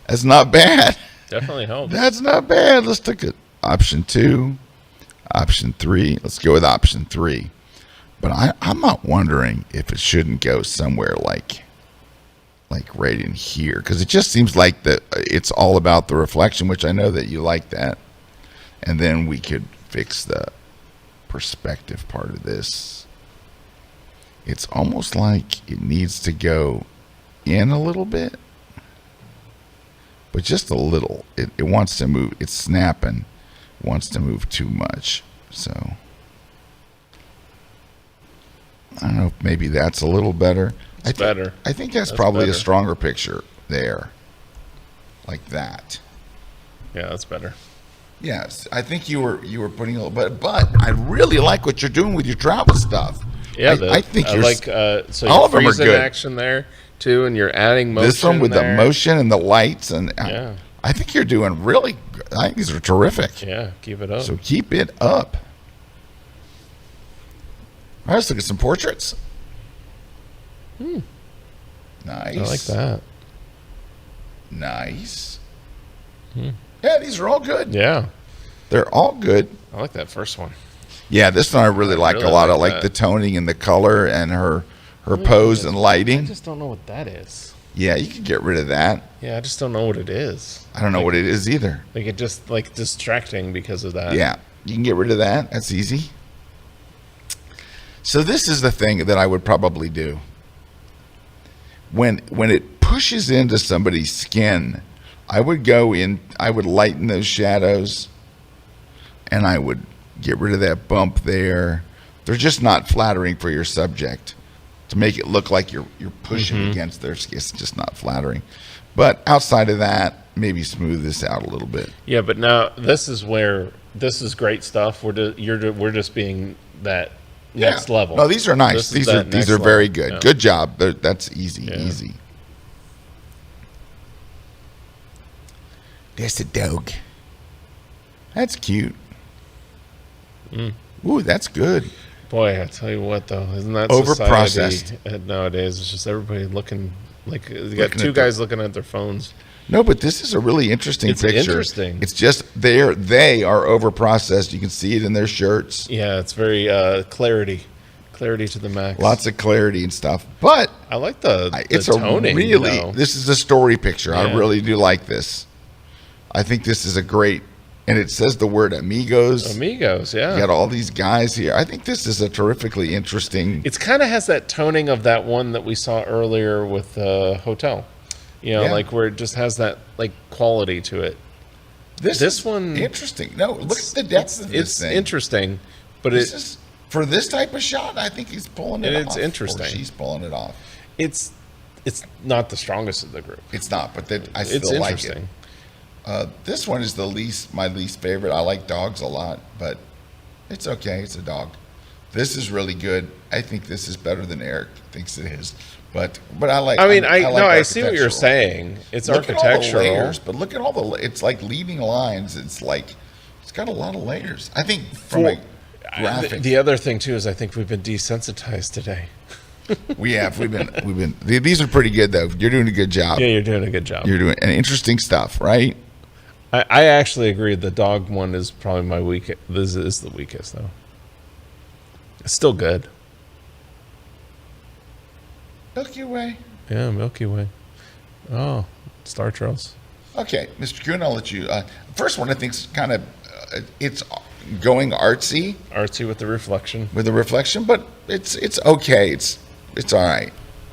[SPEAKER 1] That's not bad.
[SPEAKER 3] Definitely helps.
[SPEAKER 1] That's not bad. Let's take it. Option 2, option 3. Let's go with option 3. But I'm not wondering if it shouldn't go somewhere like right in here, because it just seems like it's all about the reflection, which I know that you like that. And then we could fix the perspective part of this. It's almost like it needs to go in a little bit, but just a little. It wants to move. It's snapping. It wants to move too much. So I don't know if maybe that's a little better.
[SPEAKER 3] It's better.
[SPEAKER 1] I think that's probably
[SPEAKER 3] better.
[SPEAKER 1] a stronger picture there, like that.
[SPEAKER 3] Yeah, that's better.
[SPEAKER 1] Yes, I think you were putting a little bit, but I really like what you're doing with your travel stuff.
[SPEAKER 3] Yeah,
[SPEAKER 1] I think you're
[SPEAKER 3] like so
[SPEAKER 1] all
[SPEAKER 3] you're
[SPEAKER 1] of them are
[SPEAKER 3] freezing
[SPEAKER 1] good.
[SPEAKER 3] action there too, and you're adding motion.
[SPEAKER 1] This one with
[SPEAKER 3] there.
[SPEAKER 1] the motion and the lights, and
[SPEAKER 3] Yeah.
[SPEAKER 1] I think you're doing really good. I think these are terrific.
[SPEAKER 3] Yeah, keep it up.
[SPEAKER 1] So keep it up. All right, let's look at some portraits. Nice.
[SPEAKER 3] I like that.
[SPEAKER 1] Nice. Yeah, these are all good.
[SPEAKER 3] Yeah,
[SPEAKER 1] They're all good.
[SPEAKER 3] I like that first one.
[SPEAKER 1] Yeah, this one I really like
[SPEAKER 3] really
[SPEAKER 1] a lot. I
[SPEAKER 3] like
[SPEAKER 1] like
[SPEAKER 3] that.
[SPEAKER 1] the toning and the color and her pose and
[SPEAKER 3] I
[SPEAKER 1] lighting.
[SPEAKER 3] just don't know what that is.
[SPEAKER 1] Yeah, you can get rid of that.
[SPEAKER 3] Yeah, I just don't know what it is.
[SPEAKER 1] I don't know what it is either.
[SPEAKER 3] Like it just like distracting because of that.
[SPEAKER 1] Yeah, you can get rid of that. That's easy. So this is the thing that I would probably do. When it pushes into somebody's skin, I would go in, I would lighten those shadows, and I would get rid of that bump there. They're just not flattering for your subject. To make it look like you're pushing against their skin, it's just not flattering. But outside of that, maybe smooth this out a little bit.
[SPEAKER 3] Yeah, but now this is where this is great stuff. We're just being that next level.
[SPEAKER 1] No, these are nice. These are very good.
[SPEAKER 3] Yeah.
[SPEAKER 1] Good job. That's easy. There's a dog. That's cute. Ooh, that's good.
[SPEAKER 3] Boy, I tell you what, though, isn't that
[SPEAKER 1] Over-processed
[SPEAKER 3] society nowadays? It's just everybody looking like you got two guys looking at their phones.
[SPEAKER 1] No, but this is a really interesting picture.
[SPEAKER 3] It's interesting.
[SPEAKER 1] It's just they are over processed. You can see it in their shirts.
[SPEAKER 3] Yeah, it's very clarity to the max.
[SPEAKER 1] Lots of clarity and stuff. But
[SPEAKER 3] I like the toning.
[SPEAKER 1] This is a story picture.
[SPEAKER 3] Yeah.
[SPEAKER 1] I really do like this. I think this is a great, and it says the word amigos.
[SPEAKER 3] Amigos, yeah.
[SPEAKER 1] You got all these guys here. I think this is a terrifically interesting.
[SPEAKER 3] It's kind of has that toning of that one that we saw earlier with the hotel. You know, like where it just has that like quality to it. This one
[SPEAKER 1] interesting. No, look at the depth of this thing.
[SPEAKER 3] It's interesting, but
[SPEAKER 1] is for this type of shot. I think he's pulling it off.
[SPEAKER 3] It's interesting.
[SPEAKER 1] Or she's pulling it off.
[SPEAKER 3] It's not the strongest of the group.
[SPEAKER 1] It's not, but I still like it. This one is my least favorite. I like dogs a lot, but it's okay. It's a dog. This is really good. I think this is better than Erik thinks it is. But I like.
[SPEAKER 3] I mean,
[SPEAKER 1] I
[SPEAKER 3] see what you're saying. It's architectural.
[SPEAKER 1] At all the layers, but look at all the. It's like leading lines. It's got a lot of layers. I think from a graphic.
[SPEAKER 3] The other thing too is I think we've been desensitized today.
[SPEAKER 1] We have. We've been. These are pretty good though. You're doing a good job.
[SPEAKER 3] Yeah, you're doing a good job.
[SPEAKER 1] You're doing interesting stuff, right?
[SPEAKER 3] I actually agree. The dog one is probably my weakest. This is the weakest though. It's still good.
[SPEAKER 1] Milky Way.
[SPEAKER 3] Yeah, Milky Way. Oh, Star Trails.
[SPEAKER 1] Okay, Mr. Kuna, I'll let you. First one I think is kind of it's going artsy.
[SPEAKER 3] Artsy with the reflection.
[SPEAKER 1] With the reflection, but it's okay. It's all right.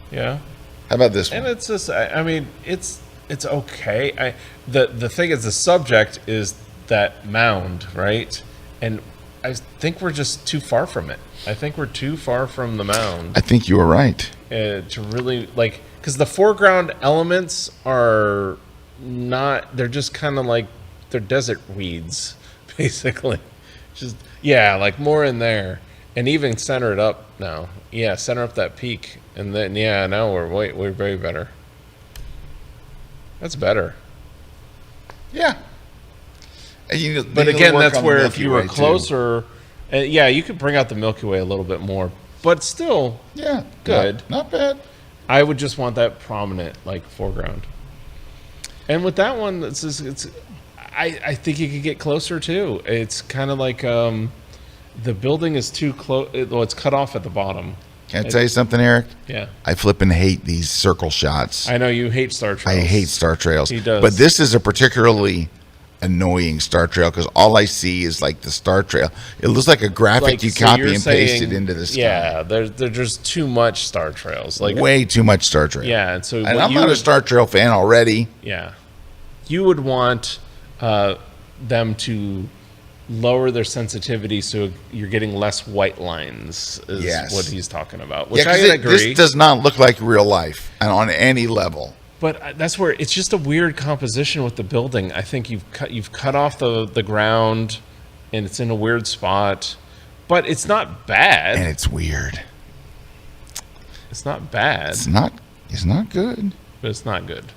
[SPEAKER 3] Yeah.
[SPEAKER 1] How about this one?
[SPEAKER 3] And it's just, I mean, it's okay. The thing is, the subject is that mound, right? And I think we're just too far from it. I think we're too far from the mound.
[SPEAKER 1] I think you were right.
[SPEAKER 3] To really, like, because the foreground elements are not, they're just kind of like, they're desert weeds, basically. Just, yeah, like more in there. And even center it up now. Yeah, center up that peak. And then, yeah, now we're very better. That's better.
[SPEAKER 1] Yeah. And
[SPEAKER 3] but again, that's where if you were closer, yeah, you could bring out the Milky Way a little bit more, but still,
[SPEAKER 1] yeah,
[SPEAKER 3] good,
[SPEAKER 1] not bad.
[SPEAKER 3] I would just want that prominent, like, foreground. And with that one, I think you could get closer too. It's kind of like the building is too close. Well, it's cut off at the bottom.
[SPEAKER 1] Can I tell you something, Erik?
[SPEAKER 3] Yeah.
[SPEAKER 1] I flippin' hate these circle shots.
[SPEAKER 3] I know you hate Star Trails.
[SPEAKER 1] I hate Star Trails.
[SPEAKER 3] He does.
[SPEAKER 1] But this is a particularly annoying Star Trail because all I see is like the Star Trail. It looks like a graphic
[SPEAKER 3] like,
[SPEAKER 1] you
[SPEAKER 3] so
[SPEAKER 1] copy and pasted into the sky.
[SPEAKER 3] Yeah, there's just too much Star Trails. Like
[SPEAKER 1] way too much Star Trail.
[SPEAKER 3] Yeah, and so
[SPEAKER 1] and I'm not a Star Trail fan already.
[SPEAKER 3] Yeah, you would want them to lower their sensitivity so you're getting less white lines. Is what he's talking about. Which I agree.
[SPEAKER 1] This does not look like real life and on any level.
[SPEAKER 3] But that's where it's just a weird composition with the building. I think you've cut off the ground, and it's in a weird spot. But it's not bad.
[SPEAKER 1] And it's weird.
[SPEAKER 3] It's not bad.
[SPEAKER 1] It's not good.
[SPEAKER 3] But it's not good.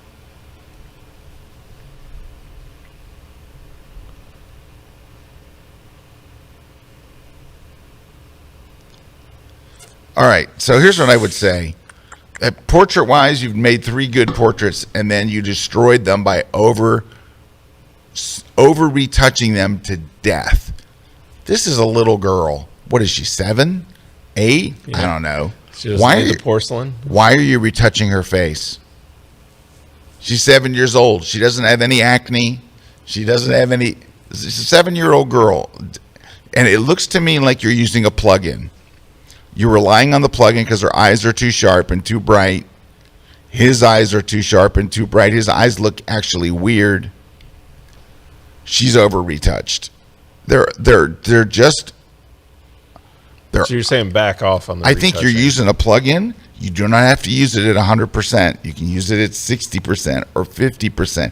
[SPEAKER 1] All right. So here's what I would say. Portrait-wise, you've made 3 good portraits, and then you destroyed them by over retouching them to death. This is a little girl. What is she, 7, 8? Yeah. I don't know.
[SPEAKER 3] Why are you porcelain?
[SPEAKER 1] Why are you retouching her face? She's 7 years old. She doesn't have any acne. She doesn't have any. She's a 7-year-old girl, and it looks to me like you're using a plug-in. You're relying on the plug-in because her eyes are too sharp and too bright. His eyes are too sharp and too bright. His eyes look actually weird. She's over-retouched. They're just.
[SPEAKER 3] So you're saying back off on the
[SPEAKER 1] retouching. Think you're using a plug-in. You do not have to use it at 100%. You can use it at 60% or 50%.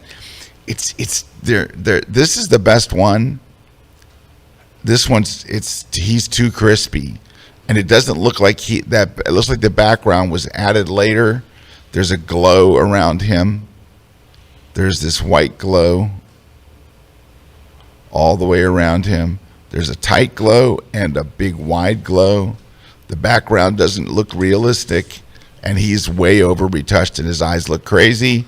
[SPEAKER 1] It's there. This is the best one. This one's he's too crispy, and it doesn't look like it looks like the background was added later. There's a glow around him. There's this white glow all the way around him. There's a tight glow and a big wide glow. The background doesn't look realistic, and he's way over retouched, and his eyes look crazy.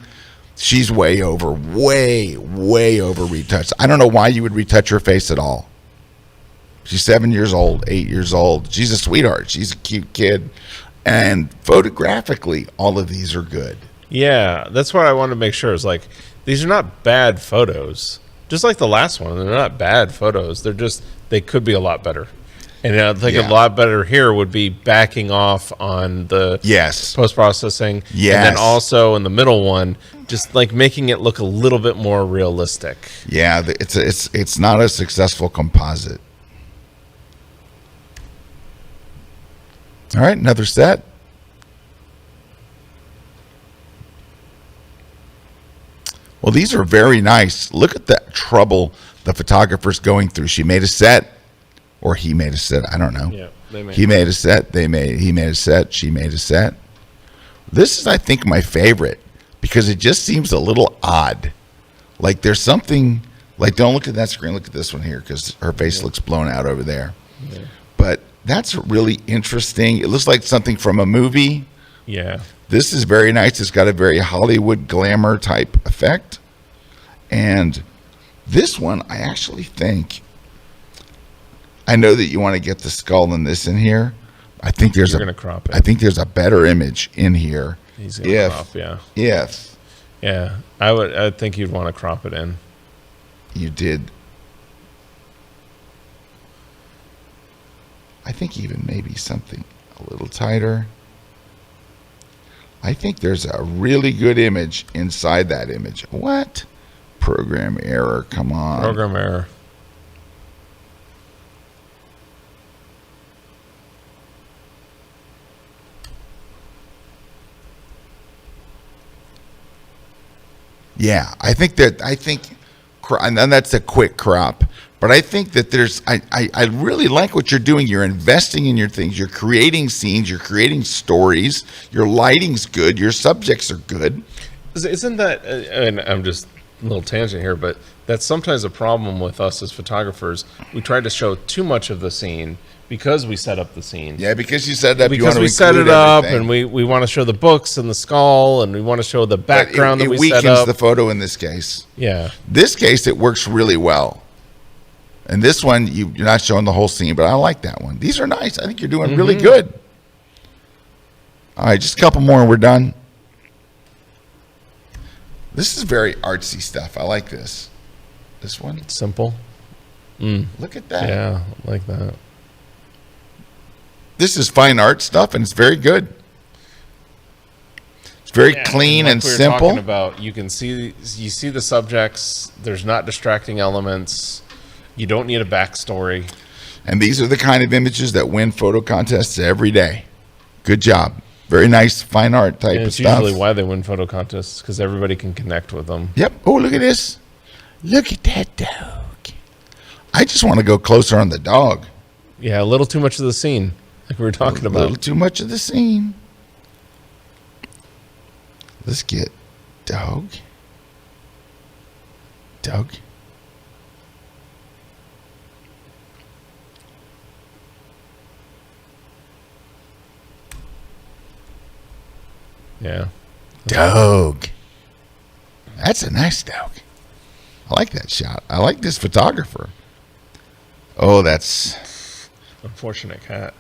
[SPEAKER 1] She's way over retouched. I don't know why you would retouch her face at all. She's 7 years old, 8 years old. She's a sweetheart. She's a cute kid. And photographically, all of these are good.
[SPEAKER 3] Yeah, that's what I wanted to make sure. Is like, these are not bad photos. Just like the last one, they're not bad photos. They could be a lot better. And I think a lot better here would be backing off on the post-processing.
[SPEAKER 1] Yes.
[SPEAKER 3] And then also in the middle one, just like making it look a little bit more realistic.
[SPEAKER 1] Yeah, it's not a successful composite. All right, another set. Well, these are very nice. Look at the trouble the photographer's going through. She made a set, or he made a set. I don't know.
[SPEAKER 3] Yeah,
[SPEAKER 1] he made a set. He made a set. She made a set. This is, I think, my favorite because it just seems a little odd. Like there's something. Like, don't look at that screen. Look at this one here because her face looks blown out over there. Yeah. But that's really interesting. It looks like something from a movie.
[SPEAKER 3] Yeah.
[SPEAKER 1] This is very nice. It's got a very Hollywood glamour type effect. And this one, I actually think, I know that you want to get the skull and this in here. I think there's
[SPEAKER 3] You're gonna crop it.
[SPEAKER 1] I think there's a better image in here.
[SPEAKER 3] He's gonna crop, yeah.
[SPEAKER 1] Yes.
[SPEAKER 3] Yeah. I think you'd want to crop it in.
[SPEAKER 1] You did. I think even maybe something a little tighter. I think there's a really good image inside that image. What? Program error. Come on.
[SPEAKER 3] Program error.
[SPEAKER 1] Yeah, I think, and then that's a quick crop. But I think that I really like what you're doing. You're investing in your things. You're creating scenes. You're creating stories. Your lighting's good. Your subjects are good.
[SPEAKER 3] Isn't that, and I'm just a little tangent here, but that's sometimes a problem with us as photographers. We try to show too much of the scene because we set up the scene.
[SPEAKER 1] Yeah, because you set it up.
[SPEAKER 3] Because we set it up, and we want to show the books and the skull, and we want to show the background that we set up.
[SPEAKER 1] It weakens the photo in this case.
[SPEAKER 3] Yeah.
[SPEAKER 1] This case, it works really well. And this one, you're not showing the whole scene, but I like that one. These are nice. I think you're doing really good. All right, just a couple more and we're done. This is very artsy stuff. I like this. This one.
[SPEAKER 3] It's simple.
[SPEAKER 1] Look at that.
[SPEAKER 3] Yeah, I like that.
[SPEAKER 1] This is fine art stuff, and it's very good. It's very clean and
[SPEAKER 3] we were
[SPEAKER 1] simple.
[SPEAKER 3] Talking about, you see the subjects. There's not distracting elements. You don't need a backstory.
[SPEAKER 1] And these are the kind of images that win photo contests every day. Good job. Very nice fine art type of stuff.
[SPEAKER 3] It's usually why they win photo contests, because everybody can connect with them.
[SPEAKER 1] Yep. Oh, look at this. Look at that dog. I just want to go closer on the dog.
[SPEAKER 3] Yeah, a little too much of the scene, like we were talking about.
[SPEAKER 1] A little too much of the scene. Let's get dog. Dog.
[SPEAKER 3] Yeah.
[SPEAKER 1] Dog. That's a nice dog. I like that shot. I like this photographer. Oh, that's
[SPEAKER 3] unfortunate cat.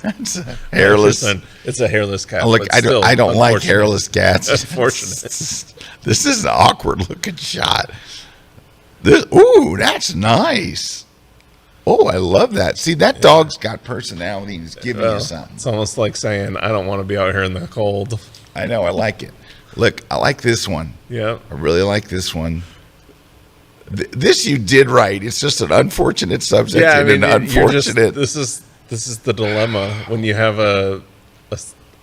[SPEAKER 1] That's a hairless.
[SPEAKER 3] It's a hairless cat.
[SPEAKER 1] Look, I don't like hairless cats.
[SPEAKER 3] Unfortunate.
[SPEAKER 1] This is an awkward looking shot. Ooh, that's nice. Oh, I love that. See, that dog's got personality. He's giving you something.
[SPEAKER 3] It's almost like saying, I don't want to be out here in the cold.
[SPEAKER 1] I know. I like it. Look, I like this one.
[SPEAKER 3] Yeah.
[SPEAKER 1] I really like this one. This you did right. It's just an unfortunate subject and an unfortunate.
[SPEAKER 3] This is the dilemma when you have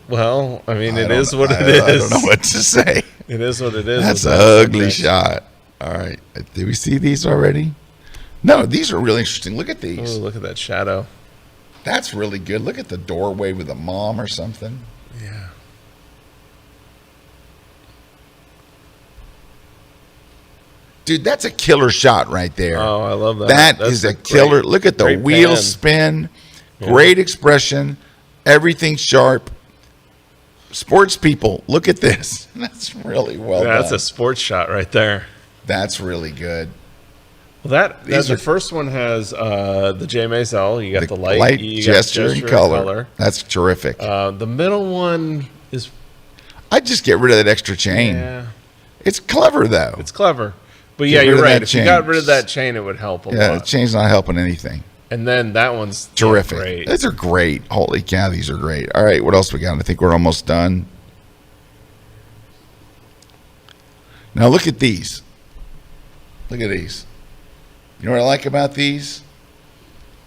[SPEAKER 3] well, I mean, it is what it is.
[SPEAKER 1] I don't know what to say.
[SPEAKER 3] It is what it is.
[SPEAKER 1] That's an ugly shot. All right. Did we see these already? No, these are really interesting. Look at these.
[SPEAKER 3] Oh, look at that shadow.
[SPEAKER 1] That's really good. Look at the doorway with a mom or something.
[SPEAKER 3] Yeah.
[SPEAKER 1] Dude, that's a killer shot right there.
[SPEAKER 3] Oh, I love that.
[SPEAKER 1] That
[SPEAKER 3] That's
[SPEAKER 1] is a killer. Look at the
[SPEAKER 3] great
[SPEAKER 1] wheel
[SPEAKER 3] pan.
[SPEAKER 1] spin.
[SPEAKER 3] Yeah.
[SPEAKER 1] Great expression. Everything sharp. Sports people, look at this. That's really well done.
[SPEAKER 3] That's a sports shot right there.
[SPEAKER 1] That's really good.
[SPEAKER 3] Well,
[SPEAKER 1] These
[SPEAKER 3] the
[SPEAKER 1] are-
[SPEAKER 3] first one has the J Maisel. You got the light, you got
[SPEAKER 1] gesture, and color. That's terrific.
[SPEAKER 3] The middle one is.
[SPEAKER 1] I'd just get rid of that extra chain.
[SPEAKER 3] Yeah.
[SPEAKER 1] It's clever though.
[SPEAKER 3] It's clever, but
[SPEAKER 1] Get
[SPEAKER 3] yeah,
[SPEAKER 1] rid
[SPEAKER 3] you're
[SPEAKER 1] of
[SPEAKER 3] right.
[SPEAKER 1] that
[SPEAKER 3] If you
[SPEAKER 1] chain.
[SPEAKER 3] got rid of that chain, it would help a
[SPEAKER 1] Yeah, the
[SPEAKER 3] lot.
[SPEAKER 1] chain's not helping anything.
[SPEAKER 3] And then that one's
[SPEAKER 1] Terrific.
[SPEAKER 3] Great.
[SPEAKER 1] These are great. Holy cow, these are great. All right, what else we got? I think we're almost done. Now look at these. Look at these. You know what I like about these?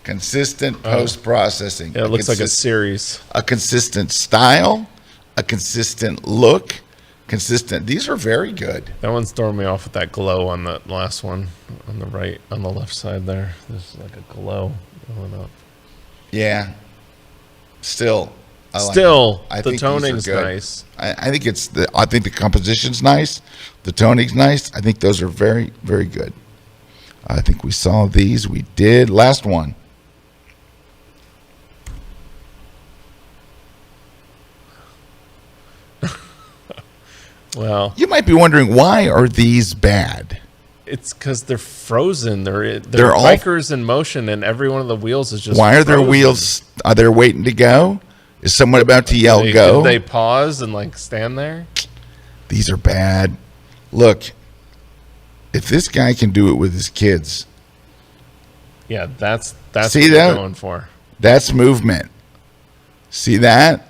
[SPEAKER 1] Consistent post-processing.
[SPEAKER 3] Yeah, it looks like a series.
[SPEAKER 1] A consistent style, a consistent look, consistent. These are very good.
[SPEAKER 3] That one's throwing me off with that glow on the last one on the right, on the left side there. There's like a glow going up.
[SPEAKER 1] Yeah. Still. I like
[SPEAKER 3] Still,
[SPEAKER 1] it. I
[SPEAKER 3] the
[SPEAKER 1] think these are
[SPEAKER 3] toning's
[SPEAKER 1] good.
[SPEAKER 3] nice.
[SPEAKER 1] I think I think the composition's nice. The toning's nice. I think those are very, very good. I think we saw these. We did. Last one.
[SPEAKER 3] Well,
[SPEAKER 1] You might be wondering, why are these bad?
[SPEAKER 3] it's because they're frozen. They're
[SPEAKER 1] all-
[SPEAKER 3] bikers in motion, and every one of the wheels is just.
[SPEAKER 1] Why are their
[SPEAKER 3] frozen.
[SPEAKER 1] wheels? Are they waiting to go? Is someone about to yell
[SPEAKER 3] Did
[SPEAKER 1] go?
[SPEAKER 3] they pause and like stand there?
[SPEAKER 1] These are bad. Look, if this guy can do it with his kids,
[SPEAKER 3] Yeah, that's
[SPEAKER 1] See
[SPEAKER 3] what
[SPEAKER 1] that?
[SPEAKER 3] you're going for.
[SPEAKER 1] that's movement. See that?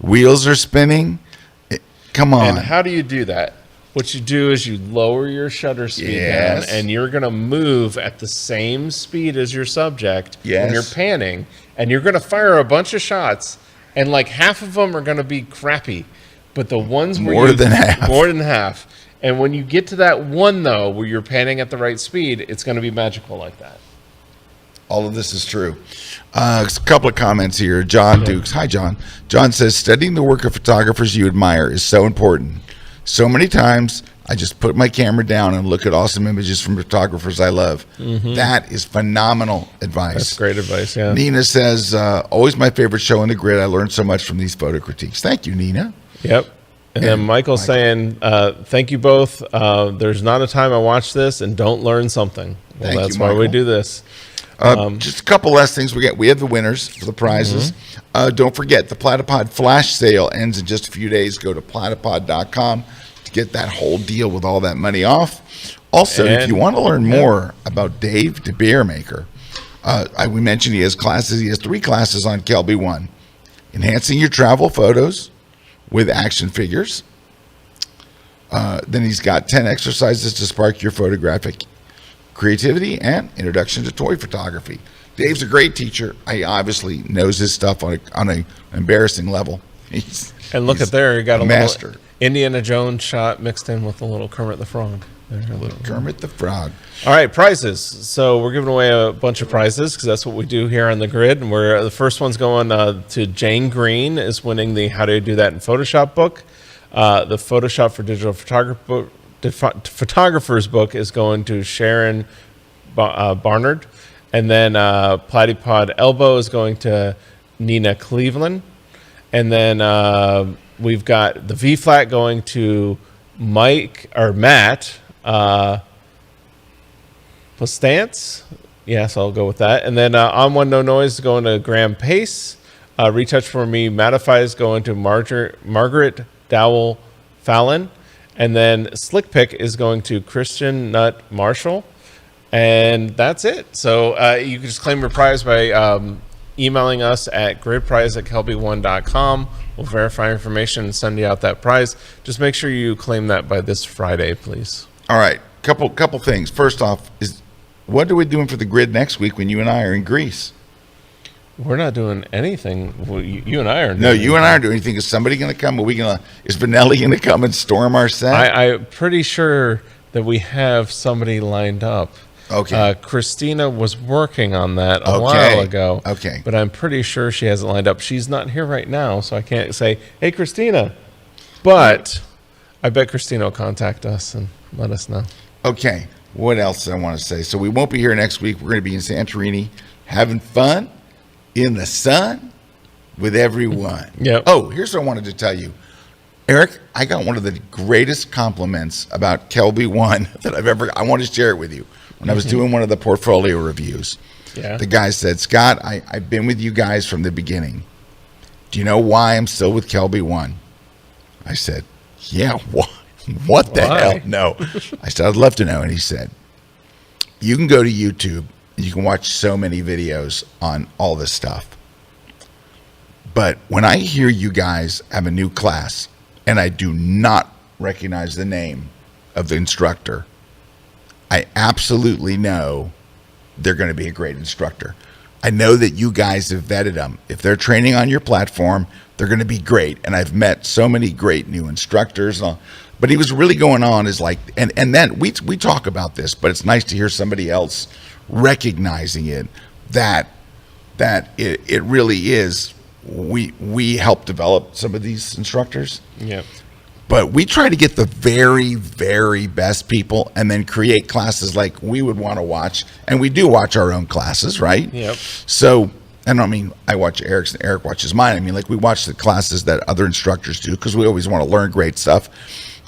[SPEAKER 1] Wheels are spinning. Come on.
[SPEAKER 3] And how do you do that? What you do is you lower your shutter speed
[SPEAKER 1] Yes.
[SPEAKER 3] down, and you're going to move at the same speed as your subject when
[SPEAKER 1] Yes.
[SPEAKER 3] you're panning, and you're going to fire a bunch of shots, and like half of them are going to be crappy, but the ones where
[SPEAKER 1] More than half.
[SPEAKER 3] more than half. And when you get to that one though, where you're panning at the right speed, it's going to be magical like that.
[SPEAKER 1] All of this is true. A couple of comments here. John Dukes. Hi, John. John says, studying the work of photographers you admire is so important. So many times, I just put my camera down and look at awesome images from photographers I love. That is phenomenal advice.
[SPEAKER 3] That's great advice. Yeah.
[SPEAKER 1] Nina says, always my favorite show on the grid. I learned so much from these photo critiques. Thank you, Nina.
[SPEAKER 3] Yep. And then Michael's saying, thank you both. There's not a time I watch this and don't learn something. Well,
[SPEAKER 1] Thank
[SPEAKER 3] that's
[SPEAKER 1] you,
[SPEAKER 3] why we
[SPEAKER 1] Michael.
[SPEAKER 3] do this.
[SPEAKER 1] Just a couple last things. We have the winners for the prizes. Don't forget, the Platypod flash sale ends in just a few days. Go to platypod.com to get that whole deal with all that money off. Also, if
[SPEAKER 3] And-
[SPEAKER 1] you want to learn more about Dave DeBaeremaeker, we mentioned he has classes. He has 3 classes on Kelby 1. Enhancing your travel photos with action figures. Then he's got 10 exercises to spark your photographic creativity and introduction to toy photography. Dave's a great teacher. He obviously knows his stuff on an embarrassing level.
[SPEAKER 3] And look
[SPEAKER 1] he's
[SPEAKER 3] at there, you got a
[SPEAKER 1] master.
[SPEAKER 3] little Indiana Jones shot mixed in with a little Kermit the Frog. There,
[SPEAKER 1] Kermit the Frog.
[SPEAKER 3] All right, prizes. So we're giving away a bunch of prizes because that's what we do here on the grid. And the first one's going to Jane Green, is winning the How to Do That in Photoshop book. The Photoshop for Digital Photographers book is going to Sharon Barnard. And then Platypod Elbow is going to Nina Cleveland. And then we've got the V-Flat going to Matt Postance. Yes, I'll go with that. And then On One No Noise is going to Graham Pace. Retouch for Me Mattify is going to Margaret Dowell Fallon. And then Slick Pick is going to Christian Nutt Marshall. And that's it. So you can just claim your prize by emailing us at gridprize@kelby1.com. We'll verify information and send you out that prize. Just make sure you claim that by this Friday, please.
[SPEAKER 1] All right, couple things. First off, what are we doing for the grid next week when you and I are in Greece?
[SPEAKER 3] We're not doing anything. Well, you and I are.
[SPEAKER 1] No, you and I aren't doing anything. Is somebody going to come? Is Vanelli going to come and storm our set?
[SPEAKER 3] I'm pretty sure that we have somebody lined up.
[SPEAKER 1] Okay.
[SPEAKER 3] Christina was working on that a while ago.
[SPEAKER 1] Okay.
[SPEAKER 3] But I'm pretty sure she has it lined up. She's not here right now, so I can't say, hey, Christina. But I bet Christina will contact us and let us know.
[SPEAKER 1] Okay. What else do I want to say? So we won't be here next week. We're going to be in Santorini having fun in the sun with everyone.
[SPEAKER 3] Yep.
[SPEAKER 1] Oh, here's what I wanted to tell you. Erik, I got one of the greatest compliments about Kelby 1 that I want to share it with you. When I was doing one of the portfolio reviews, the guy said, Scott, I've been with you guys from the beginning. Do you know why I'm still with Kelby 1? I said, yeah, what the hell? No. I said, I'd love to know. And he said, you can go to YouTube and you can watch so many videos on all this stuff. But when I hear you guys have a new class and I do not recognize the name of the instructor, I absolutely know they're going to be a great instructor. I know that you guys have vetted them. If they're training on your platform, they're going to be great. And I've met so many great new instructors. But he was really going on is like, and then we talk about this, but it's nice to hear somebody else recognizing it, that it really is. We help develop some of these instructors.
[SPEAKER 3] Yeah.
[SPEAKER 1] But we try to get the very, very best people and then create classes like we would want to watch. And we do watch our own classes, right?
[SPEAKER 3] Yep.
[SPEAKER 1] So, and I mean, I watch Erik's and Erik watches mine. I mean, like we watch the classes that other instructors do because we always want to learn great stuff.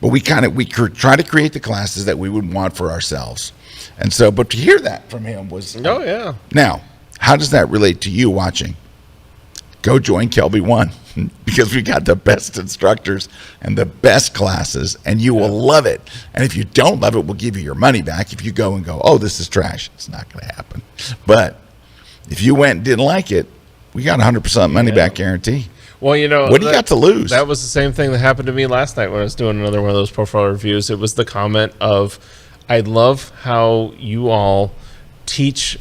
[SPEAKER 1] But we try to create the classes that we would want for ourselves. And so, but to hear that from him was...
[SPEAKER 3] Oh, yeah.
[SPEAKER 1] Now, how does that relate to you watching? Go join Kelby 1 because we got the best instructors and the best classes, and you will love it. And if you don't love it, we'll give you your money back. If you go and go, oh, this is trash, it's not going to happen. But if you went and didn't like it, we got 100% money back guarantee.
[SPEAKER 3] Well, you know,
[SPEAKER 1] what do you got to lose?
[SPEAKER 3] That was the same thing that happened to me last night when I was doing another one of those portfolio reviews. It was the comment of, I love how you all teach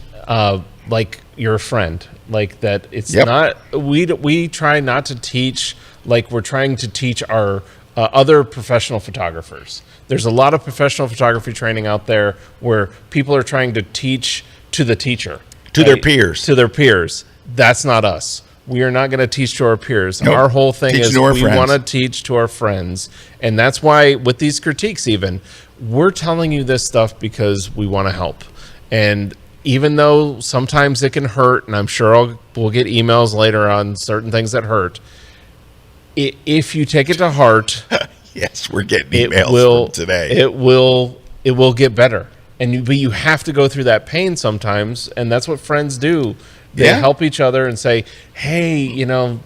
[SPEAKER 3] like you're a friend. Like that it's not, we try not to teach like we're trying to teach our other professional photographers. There's a lot of professional photography training out there where people are trying to teach to the teacher.
[SPEAKER 1] To their peers.
[SPEAKER 3] To their peers. That's not us. We are not going to teach to our peers.
[SPEAKER 1] Nope.
[SPEAKER 3] Our whole thing is we
[SPEAKER 1] friends.
[SPEAKER 3] want to teach to our friends. And that's why with these critiques even, we're telling you this stuff because we want to help. And even though sometimes it can hurt, and I'm sure we'll get emails later on certain things that hurt, if you take it to heart...
[SPEAKER 1] Yes, we're getting emails from today.
[SPEAKER 3] It will get better. But you have to go through that pain sometimes, and that's what friends do. They help each other and say, hey, you know,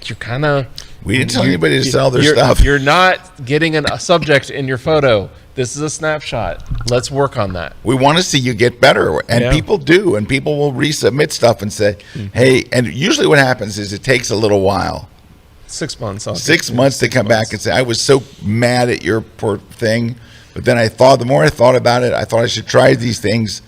[SPEAKER 3] you're kind of...
[SPEAKER 1] We didn't tell anybody to sell their stuff.
[SPEAKER 3] You're not getting a subject in your photo. This is a snapshot. Let's work on that.
[SPEAKER 1] We want to see you get better. And people do. And people will resubmit stuff and say, hey, and usually what happens is it takes a little while.
[SPEAKER 3] 6 months.
[SPEAKER 1] 6 months to come back and say, I was so mad at your poor thing. But then the more I thought about it, I thought I should try these things.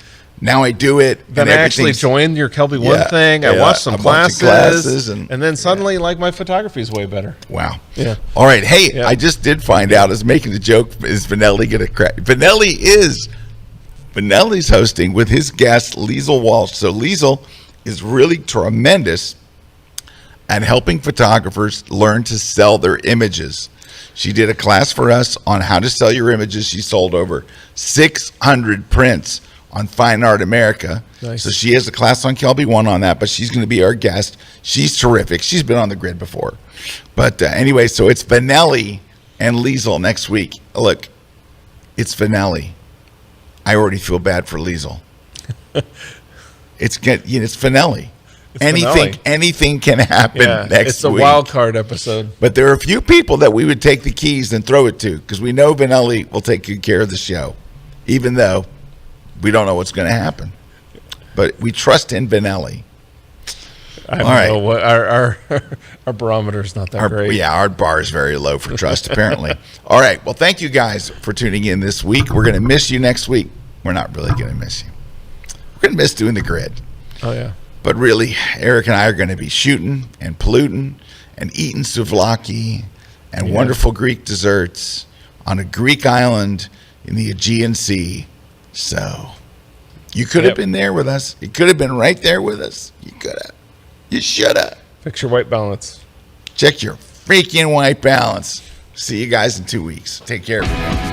[SPEAKER 1] Now I do it.
[SPEAKER 3] Then I actually joined your Kelby 1 thing. I watched some classes. And then suddenly, like, my photography is way better.
[SPEAKER 1] Wow.
[SPEAKER 3] Yeah.
[SPEAKER 1] All right. Hey, I just did find out, I was making the joke, is Vanelli going to crack? Vanelli's hosting with his guest, Liesl Walsh. So Liesl is really tremendous at helping photographers learn to sell their images. She did a class for us on how to sell your images. She sold over 600 prints on Fine Art America.
[SPEAKER 3] Nice.
[SPEAKER 1] So she has a class on Kelby 1 on that, but she's going to be our guest. She's terrific. She's been on the grid before. But anyway, so it's Vanelli and Liesl next week. Look, it's Vanelli. I already feel bad for Liesl. It's Vanelli. Anything can happen next week.
[SPEAKER 3] It's a wild card episode.
[SPEAKER 1] But there are a few people that we would take the keys and throw it to because we know Vanelli will take good care of the show, even though we don't know what's going to happen. But we trust in Vanelli.
[SPEAKER 3] I don't know what our barometer's not that great.
[SPEAKER 1] Yeah, our bar is very low for trust, apparently. All right. Well, thank you guys for tuning in this week. We're going to miss you next week. We're not really going to miss you. We're going to miss doing the grid.
[SPEAKER 3] Oh, yeah.
[SPEAKER 1] But really, Erik and I are going to be shooting and polluting and eating souvlaki and wonderful Greek desserts on a Greek island in the Aegean Sea. So You could have been there with us. You could have been right there with us. You could have. You should have.
[SPEAKER 3] Fix your white balance.
[SPEAKER 1] Check your freaking white balance. See you guys in 2 weeks. Take care, everybody.